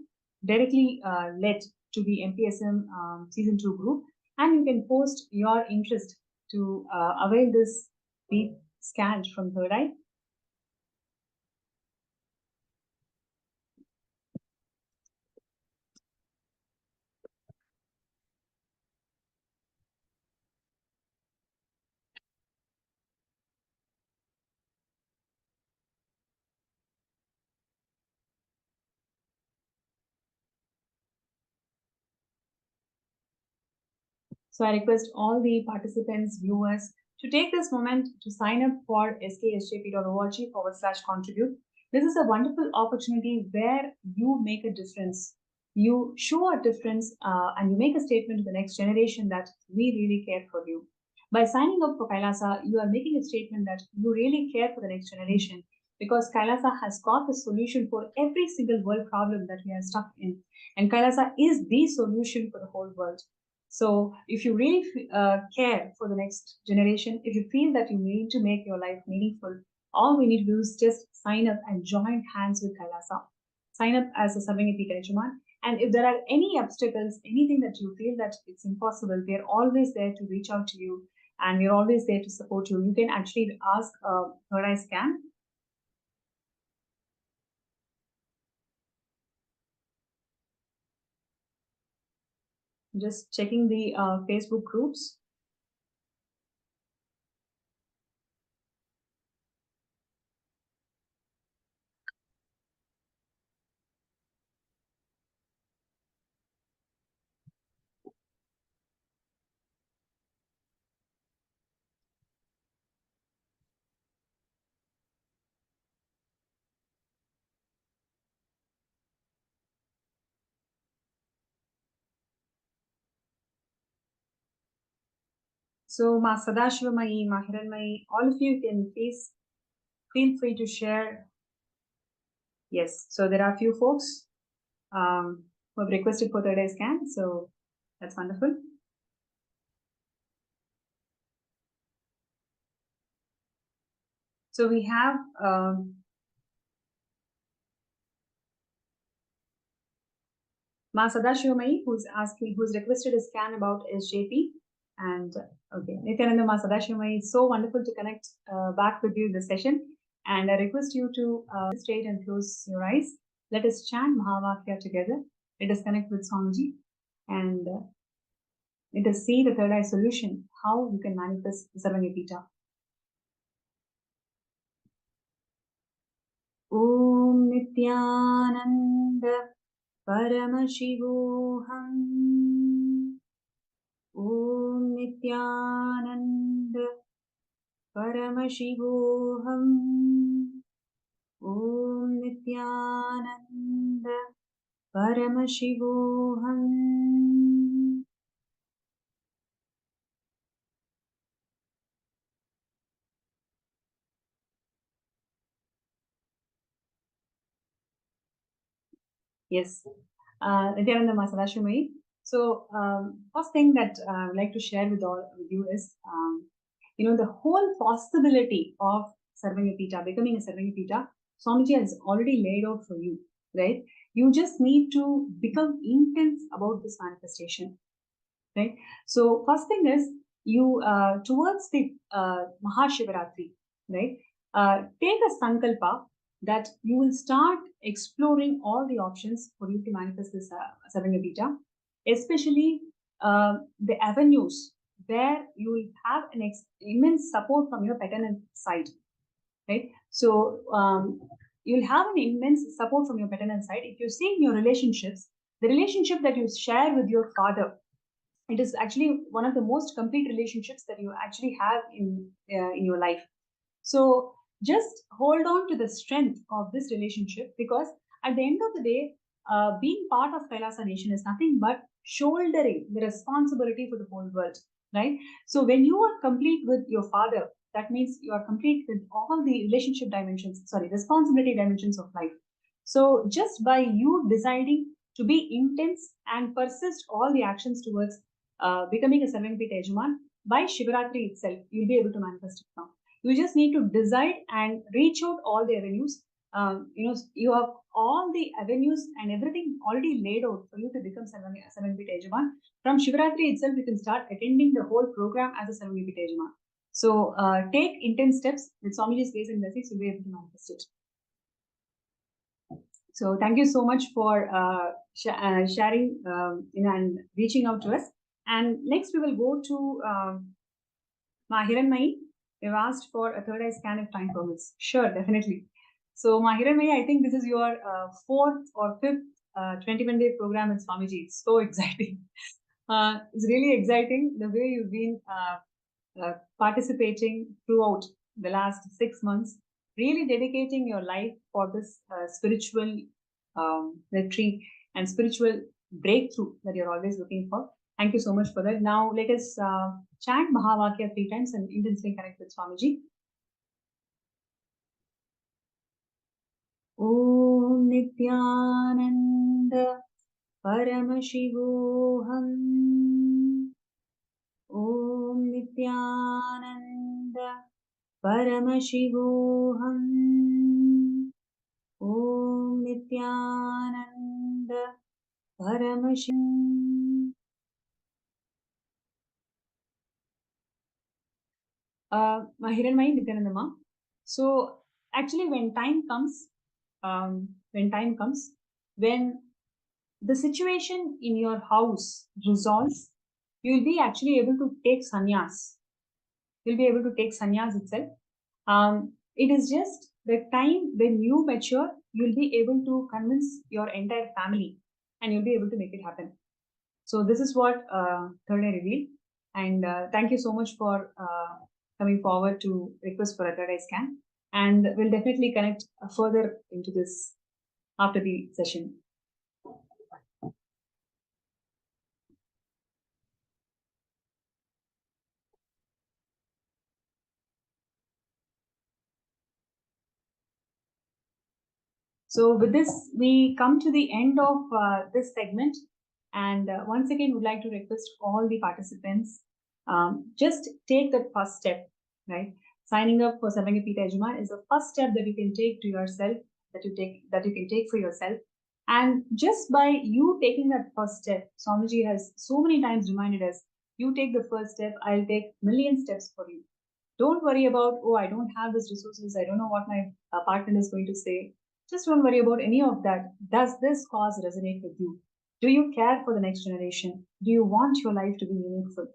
directly led to the MPSM Season 2 group. And you can post your interest to avail this be scanned from Third Eye. So I request all the participants, viewers, to take this moment to sign up for sksjp.org/contribute. This is a wonderful opportunity where you make a difference. You show a difference and you make a statement to the next generation that we really care for you. By signing up for Kailasa, you are making a statement that you really care for the next generation, because Kailasa has got the solution for every single world problem that we are stuck in. And Kailasa is the solution for the whole world. So if you really care for the next generation, if you feel that you need to make your life meaningful, all we need to do is just sign up and join hands with Kailasa. Sign up as a Sarvangati Kailachaman. And if there are any obstacles, anything that you feel that it's impossible, we are always there to reach out to you, and we're always there to support you. You can actually ask Third Eye Scan. Just checking the Facebook groups. So, Ma Sadashivamai, Ma Hiranmai, all of you can please feel free to share. Yes, so there are a few folks who have requested for Third Eye Scan, so that's wonderful. So we have Ma Sadashivamai, who's requested a scan about SJP. And okay, Nithyananda, Ma Sadashivamai, it's so wonderful to connect back with you in the session. And I request you to straight and close your eyes. Let us chant Mahavakya together. Let us connect with Swamiji and let us see the third eye solution, how you can manifest the Sarvangapita. Om Nithyananda Paramashivam. Om Nithyananda Paramashivam. Om Nithyananda Paramashivam. Yes, Nithyananda Masadashumai. So, first thing that I would like to share with you is, the whole possibility of Sarvangapita, becoming a Sarvangapita, Swamiji has already laid out for you, right? You just need to become intense about this manifestation, right? So, first thing is, you towards the Mahashivaratri, right? Take a sankalpa that you will start exploring all the options for you to manifest this Sarvangapita, especially the avenues where you will have an immense support from your paternal side, right? So you'll have an immense support from your paternal side. If you see in your relationships, the relationship that you share with your father, it is actually one of the most complete relationships that you actually have in your life. So just hold on to the strength of this relationship, because at the end of the day, being part of Kailasa Nation is nothing but shouldering the responsibility for the whole world, right? So when you are complete with your father, that means you are complete with all the relationship dimensions, sorry, responsibility dimensions of life. So just by you deciding to be intense and persist all the actions towards becoming a Sarvangapita Yajaman, by Shivaratri itself, you'll be able to manifest it now. You just need to decide and reach out all the avenues. You have all the avenues and everything already laid out for you to become Sarvangapita Yajaman. From Shivaratri itself, you can start attending the whole program as a Sarvangapita Yajaman. So take intense steps with Swamiji's grace and blessings, you'll be able to manifest it. So thank you so much for sharing and reaching out to us. And next we will go to Mahiranmai. They've asked for a third eye scan if time permits. Sure, definitely. So Mahiranmai, I think this is your fourth or fifth 21-day program in Swamiji. It's so exciting. It's really exciting the way you've been participating throughout the last 6 months, really dedicating your life for this spiritual retreat and spiritual breakthrough that you're always looking for. Thank you so much for that. Now let us chant Mahavakya 3 times and intensely connect with Swamiji. Om Nithyananda Paramashivam. Om Nithyananda Paramashivam. Om Nithyananda Paramashivam. Mahiranmai Nithyanandama. So actually when time comes, when the situation in your house resolves, you'll be actually able to take sannyas. You'll be able to take sannyas itself. It is just the time when you mature, you'll be able to convince your entire family and you'll be able to make it happen. So this is what third eye revealed. And thank you so much for coming forward to request for a third eye scan. And we'll definitely connect further into this after the session. So with this, we come to the end of this segment. And once again, would like to request all the participants, just take that first step, right? Signing up for Sarvangapita Yajaman is the first step that you can take to yourself, that you can take for yourself. And just by you taking that first step, Swamiji has so many times reminded us, you take the first step, I'll take million steps for you. Don't worry about, oh, I don't have these resources, I don't know what my partner is going to say. Just don't worry about any of that. Does this cause resonate with you? Do you care for the next generation? Do you want your life to be meaningful?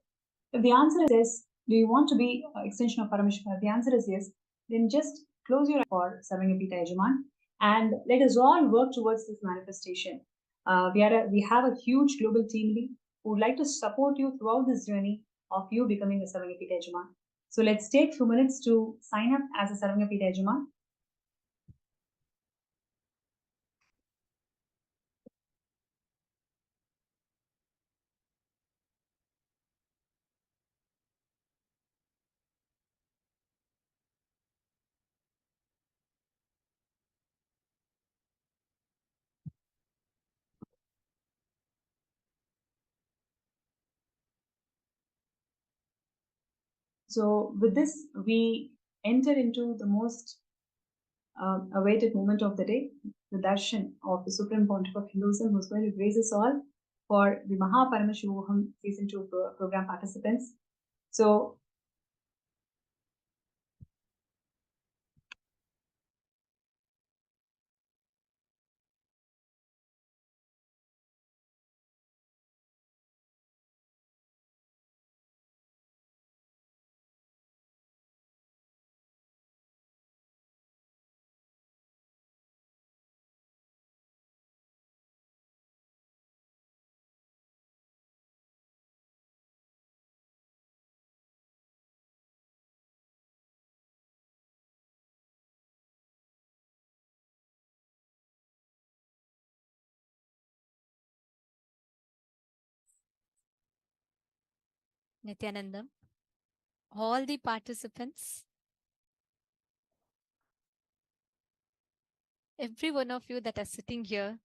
If the answer is yes, do you want to be an extension of Paramashivam? If the answer is yes, then just close your eyes for Sarvangapita Yajaman and let us all work towards this manifestation. We have a huge global team lead who would like to support you throughout this journey of you becoming a Sarvangapita Yajaman. So let's take a few minutes to sign up as a Sarvangapita Yajaman. So with this, we enter into the most awaited moment of the day, the darshan of the Supreme Pontiff of Hinduism, who's going to grace us all for the Paramashivam Season 2 program participants. So Nithyananda, all the participants, every one of you that are sitting here,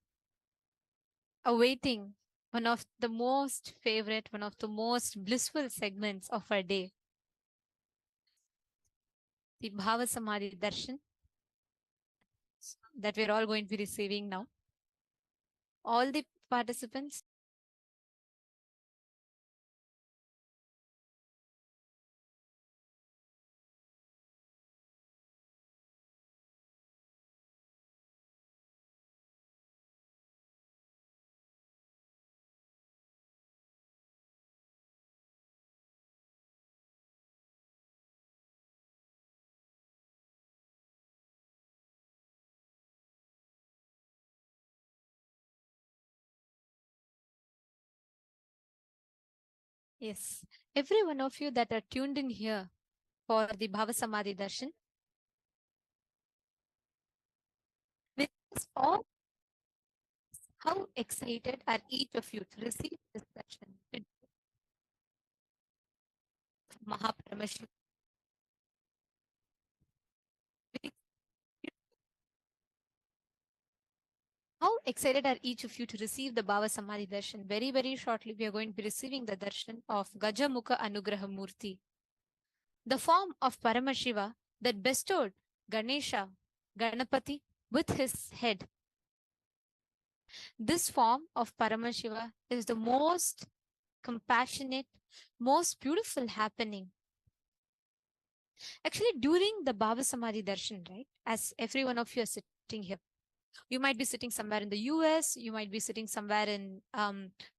awaiting one of the most favorite, one of the most blissful segments of our day, the Bhava Samadhi Darshan that we're all going to be receiving now. All the participants, yes, every one of you that are tuned in here for the Bhava Samadhi Darshan, with us all, how excited are each of you to receive this darshan? Mahaparamashivam. How excited are each of you to receive the Bhava Samadhi Darshan? Very, very shortly, we are going to be receiving the darshan of Gajamukha Anugraha Murti, the form of Paramashiva that bestowed Ganesha, Ganapati, with his head. This form of Paramashiva is the most compassionate, most beautiful happening. Actually, during the Bhava Samadhi Darshan, right, as every one of you are sitting here, you might be sitting somewhere in the US, you might be sitting somewhere in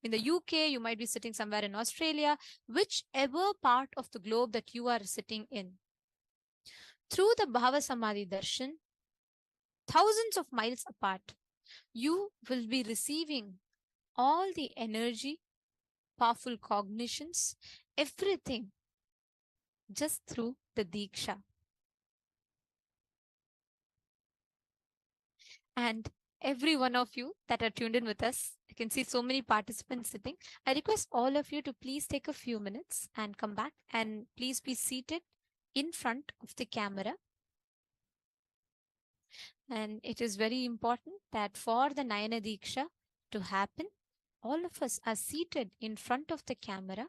the UK, you might be sitting somewhere in Australia, whichever part of the globe that you are sitting in. Through the Bhava Samadhi Darshan, thousands of miles apart, you will be receiving all the energy, powerful cognitions, everything just through the Diksha. And every one of you that are tuned in with us, I can see so many participants sitting. I request all of you to please take a few minutes and come back and please be seated in front of the camera. And it is very important that for the Nayana Diksha to happen, all of us are seated in front of the camera.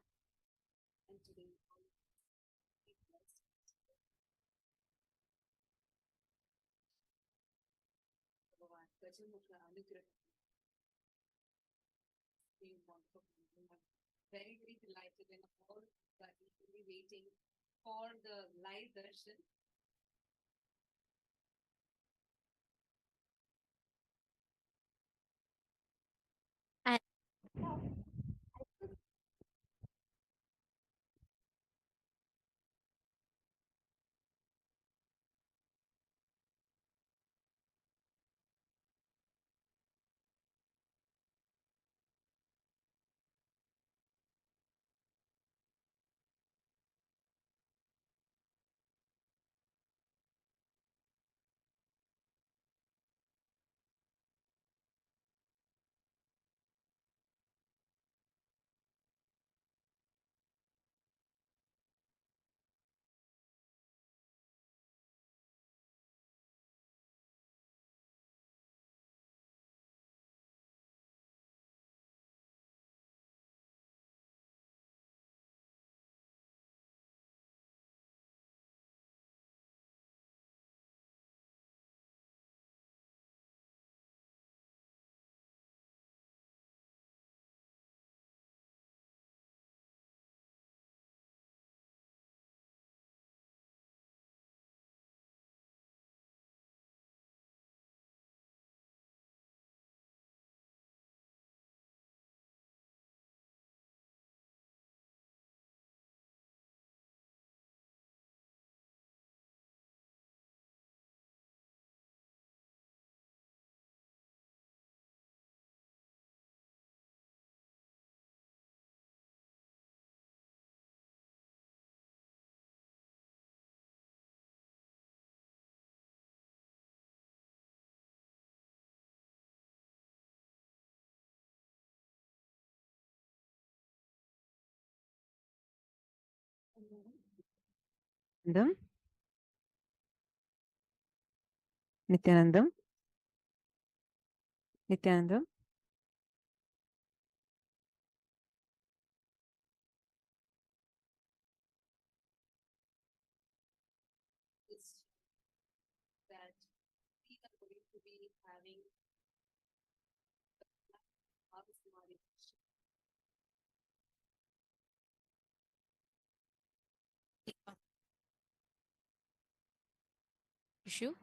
Very, very delighted and all that will be waiting for the live darshan. And Nityanandam? Nithyanandam? Nithyanandam? That we are going to be having issue.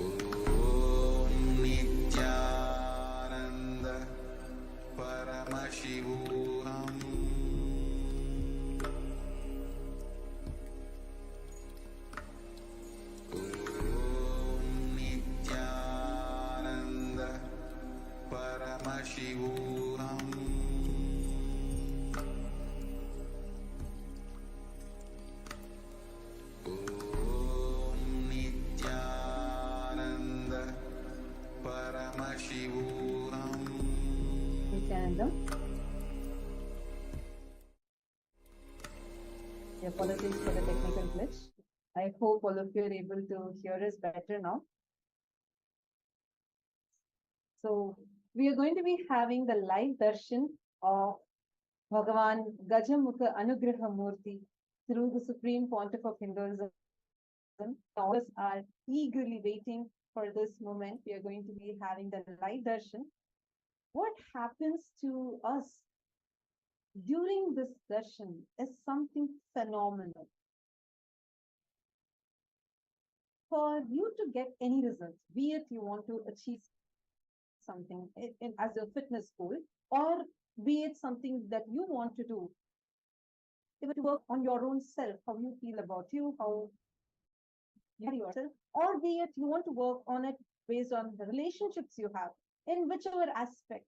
ॐ नित्यानन्द परमशिवोऽहम् ॐ नित्यानन्द परमशिवोऽहम् ॐ नित्यानन्द परमशिवोऽहम् Nithyanandam? Apologies for the technical glitch. I hope all of you are able to hear us better now. So we are going to be having the live darshan of Bhagavan Gajamukha Anugraha Murti through the Supreme Pontiff of Hinduism. All of us are eagerly waiting for this moment. We are going to be having the live darshan. What happens to us during this darshan is something phenomenal. For you to get any results, be it you want to achieve something as a fitness goal, or be it something that you want to do, even to work on your own self, how you feel about you, how you carry yourself, or be it you want to work on it based on the relationships you have, in whichever aspect.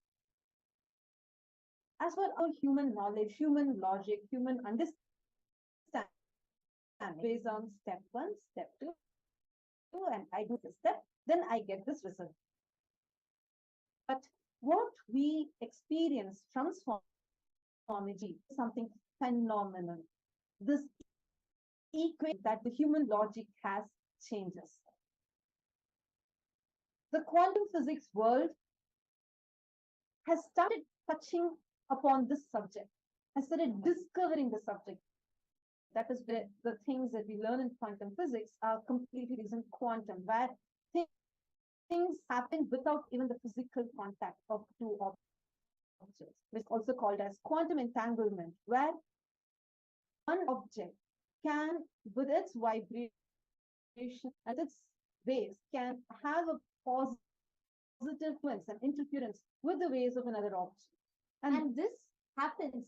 As for our human knowledge, human logic, human understanding, based on step 1, step 2, and I do this step, then I get this result. But what we experience transformology is something phenomenal. This equation that the human logic has changes. The quantum physics world has started touching upon this subject, has started discovering the subject. That is where the things that we learn in quantum physics are completely based in quantum, where things happen without even the physical contact of two objects, which is also called as quantum entanglement, where one object can, with its vibration and its waves, can have a positive influence and interference with the waves of another object. And this happens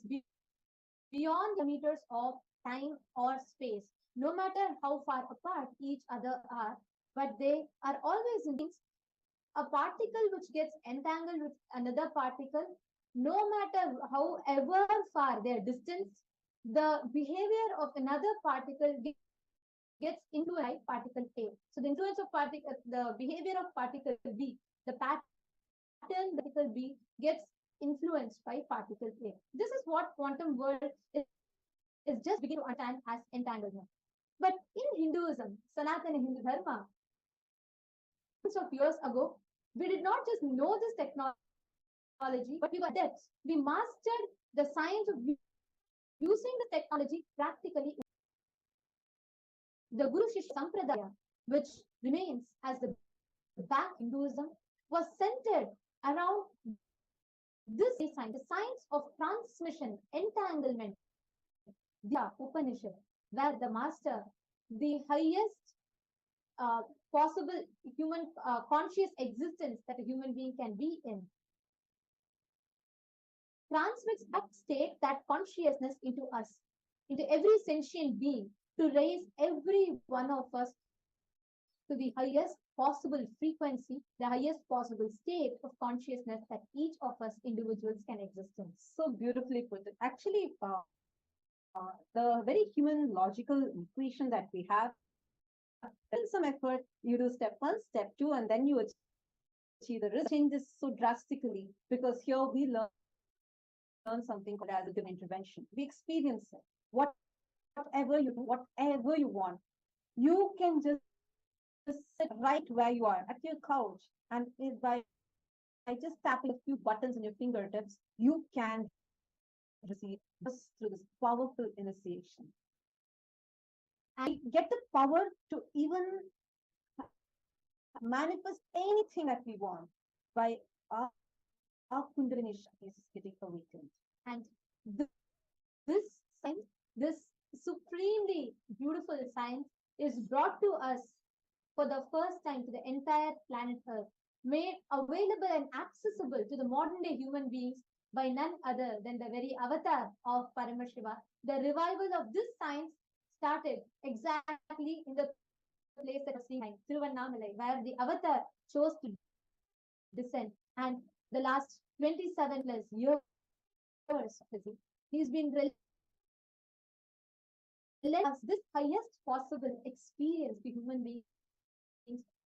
beyond the meters of time or space, no matter how far apart each other are, but they are always in things. A particle which gets entangled with another particle no matter however far they are distanced, the behavior of another particle gets influenced by particle A. So the influence of the behavior of particle B, the pattern particle B gets influenced by particle A. This is what quantum world is just beginning to understand as entanglement. But in Hinduism, Sanatana Hindu Dharma, of years ago, we did not just know this technology, but we were adept. We mastered the science of using the technology practically. The Guru Shishya Sampradaya, which remains as the back Hinduism, was centered around this science, the science of transmission, entanglement, the Upanishad, where the master, the highest possible human conscious existence that a human being can be in, transmits that state, that consciousness into us, into every sentient being, to raise every one of us to the highest possible frequency, the highest possible state of consciousness that each of us individuals can exist in. So beautifully put. Actually, the very human logical equation that we have, in some effort, you do step 1, step 2, and then you achieve the result. Changes so drastically because here we learn something called as a divine intervention. We experience it. Whatever you do, whatever you want, you can just sit right where you are at your couch, and by just tapping a few buttons on your fingertips, you can receive just through this powerful initiation. And get the power to even manifest anything that we want by our Kundalini Shakti is getting awakened. And this science, this supremely beautiful science, is brought to us for the first time to the entire planet Earth, made available and accessible to the modern day human beings by none other than the very avatar of Paramashiva. The revival of this science started exactly in the place that was seen, Tiruvannamalai, where the avatar chose to descend. And the last 27 plus years, he's been us this highest possible experience to human beings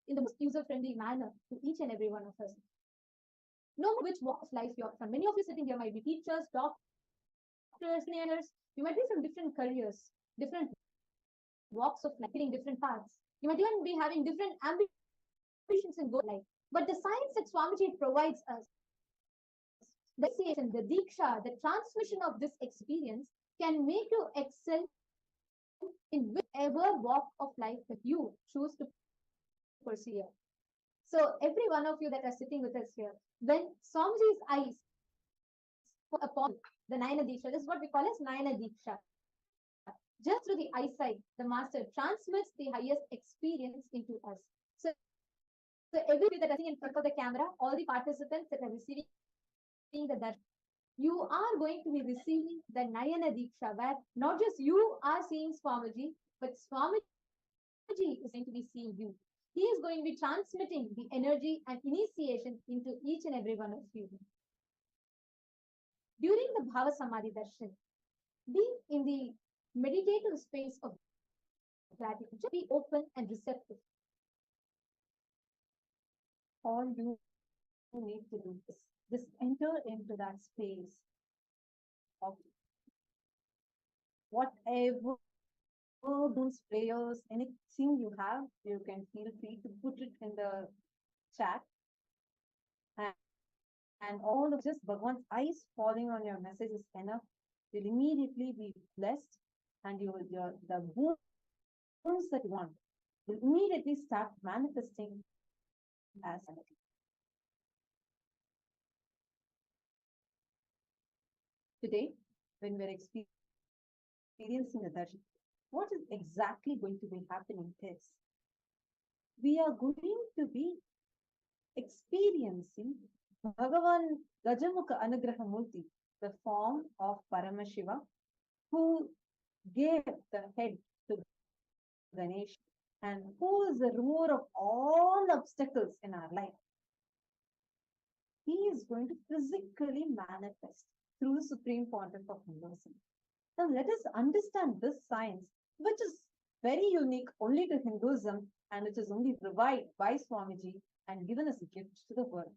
in the most user-friendly manner to each and every one of us. No matter which walk of life you're from. Many of you sitting here might be teachers, doctors, engineers. You might be from different careers, different walks of life, hitting different paths. You might even be having different ambitions in goal life. But the science that Swamiji provides us, the initiation, the diksha, the transmission of this experience can make you excel in whichever walk of life that you choose to pursue. So every one of you that are sitting with us here, when Swamiji's eyes upon the Nayana Diksha, this is what we call as Nayana Diksha. Just through the eyesight, the master transmits the highest experience into us. So everybody that are seeing in front of the camera, all the participants that are receiving the darshan, you are going to be receiving the Nayana Diksha, where not just you are seeing Swamiji, but Swamiji is going to be seeing you. He is going to be transmitting the energy and initiation into each and every one of you. During the Bhava Samadhi Darshan, be in the meditative space of gratitude. Just be open and receptive. All you need to do is just enter into that space of whatever prayers, anything you have, you can feel free to put it in the chat. And all of just Bhagwan's eyes falling on your message is enough. You'll immediately be blessed, and the wounds that you want will immediately start manifesting as energy. Today, when we're experiencing the darshan, what is exactly going to be happening is we are going to be experiencing Bhagavan Gajamukha Anugrahamurti, the form of Paramashiva, who gave the head to Ganesh and who is the remover of all obstacles in our life. he is going to physically manifest through the Supreme Pontiff of Hinduism. Now let us understand this science, which is very unique only to Hinduism and which is only revived by Swamiji and given as a gift to the world.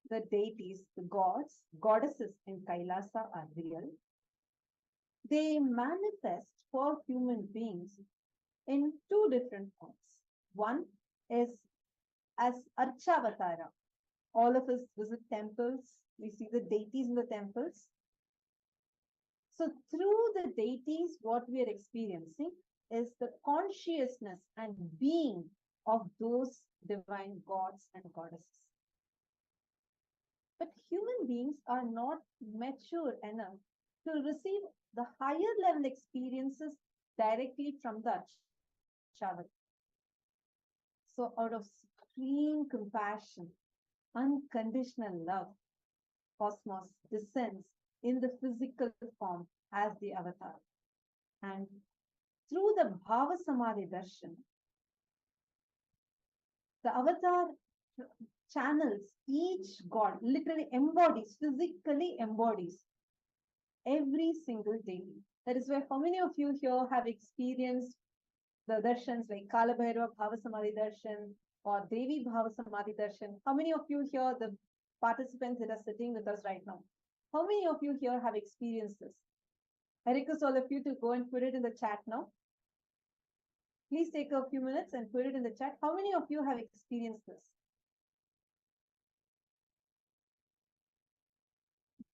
The deities, the gods, goddesses in Kailasa are real. They manifest for human beings in two different forms. One is as Archavatara. All of us visit temples. We see the deities in the temples. So through the deities, what we are experiencing is the consciousness and being of those divine gods and goddesses. But human beings are not mature enough to receive the higher level experiences directly from the Archavatara. So out of supreme compassion, unconditional love, Cosmos descends in the physical form as the avatar. And through the Bhava Samadhi Darshan, the avatar channels each god, literally embodies, physically embodies every single deity. That is why how many of you here have experienced the darshans like Kalabhairava Bhava Samadhi Darshan or Devi Bhava Samadhi Darshan? How many of you here, the participants that are sitting with us right now, how many of you here have experienced this? I request all of you to go and put it in the chat now. Please take a few minutes and put it in the chat. How many of you have experienced this?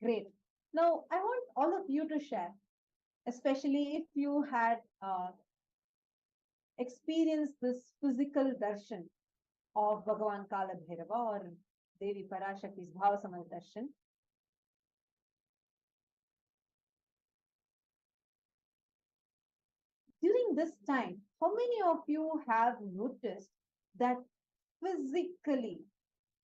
Great. Now, I want all of you to share, especially if you had experienced this physical darshan of Bhagavan Kalabhairava or Devi Parashakti's Bhava Samadhi Darshan. During this time, how many of you have noticed that physically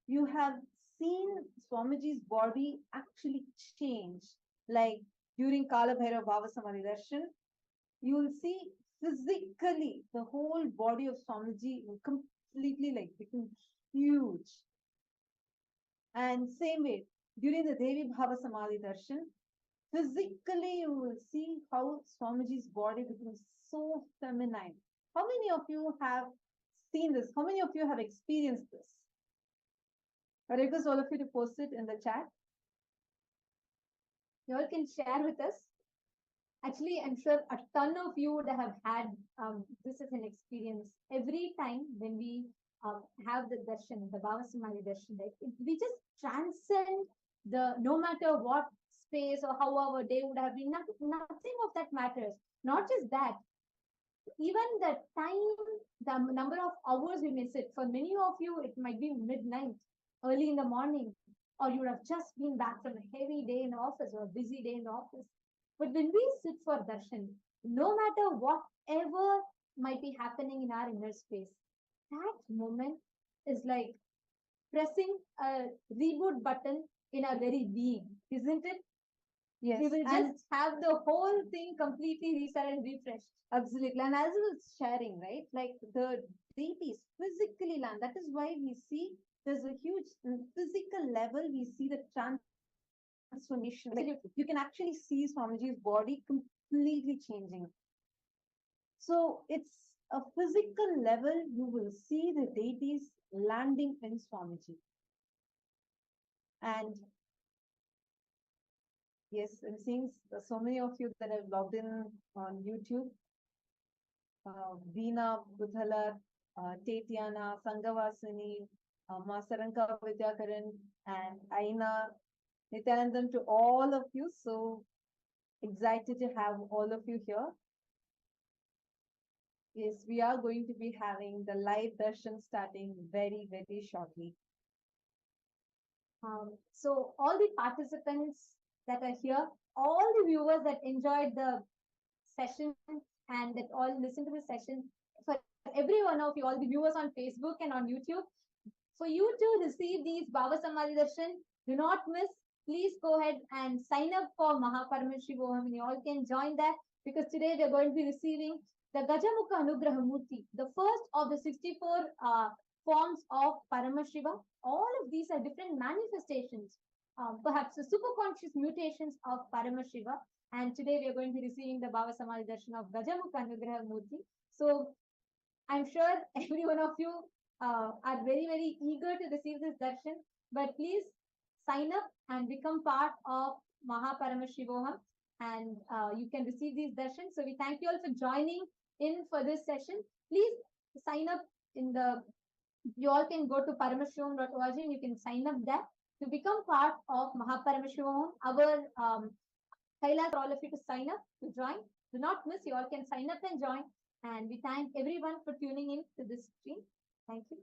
you have seen Swamiji's body actually change? Like during Kalabhairava Bhava Samadhi Darshan, you will see physically the whole body of Swamiji will completely like become huge. And same way, during the Devi Bhava Samadhi Darshan, physically you will see how Swamiji's body becomes so feminine. How many of you have seen this? How many of you have experienced this? I request all of you to post it in the chat. You all can share with us. Actually, I'm sure a ton of you would have had this as an experience. Every time when we have the darshan, the Bhava Samadhi darshan, right? We just transcend no matter what space or how our day would have been, nothing of that matters. Not just that, even the time, the number of hours we may sit. For many of you, it might be midnight, early in the morning, or you would have just been back from a heavy day in the office or a busy day in the office. But when we sit for darshan, no matter whatever might be happening in our inner space, that moment is like pressing a reboot button in our very being, isn't it? Yes. We will just have the whole thing completely reset and refreshed. Absolutely. And as I was sharing, right, like the deities physically land. That is why we see there's a huge physical level. We see the transformation. Like you can actually see Swamiji's body completely changing. So it's a physical level. You will see the deities landing in Swamiji. And yes, I'm seeing so many of you that have logged in on YouTube. Veena Budhalar, Tetiana, Sangavasini, Masaranka Vidyakaran, and Aina, Nithyananda, to all of you. So excited to have all of you here. Yes, we are going to be having the live darshan starting very, very shortly. So all the participants that are here, all the viewers that enjoyed the session and that all listened to the session, for every one of you, all the viewers on Facebook and on YouTube, for you to receive these Bhava Samadhi Darshan, do not miss. Please go ahead and sign up for Paramashivam, and you all can join that, because today we're going to be receiving the Gajamukha Anugraha Murti, the first of the 64 forms of Paramashivam. All of these are different manifestations, perhaps the superconscious mutations of Paramashiva. And today we are going to be receiving the Bhava Samadhi Darshan of Gajamukha Anugraha Murti. So I'm sure every one of you are very, very eager to receive this darshan, but please sign up and become part of Mahaparamashivoham, and you can receive these darshans. So we thank you all for joining in for this session. Please sign up you all can go to paramashivam.org and you can sign up there to become part of Mahaparamashivoham. Our KAILASA for all of you to sign up to join. Do not miss, you all can sign up and join. And we thank everyone for tuning in to this stream. Thank you.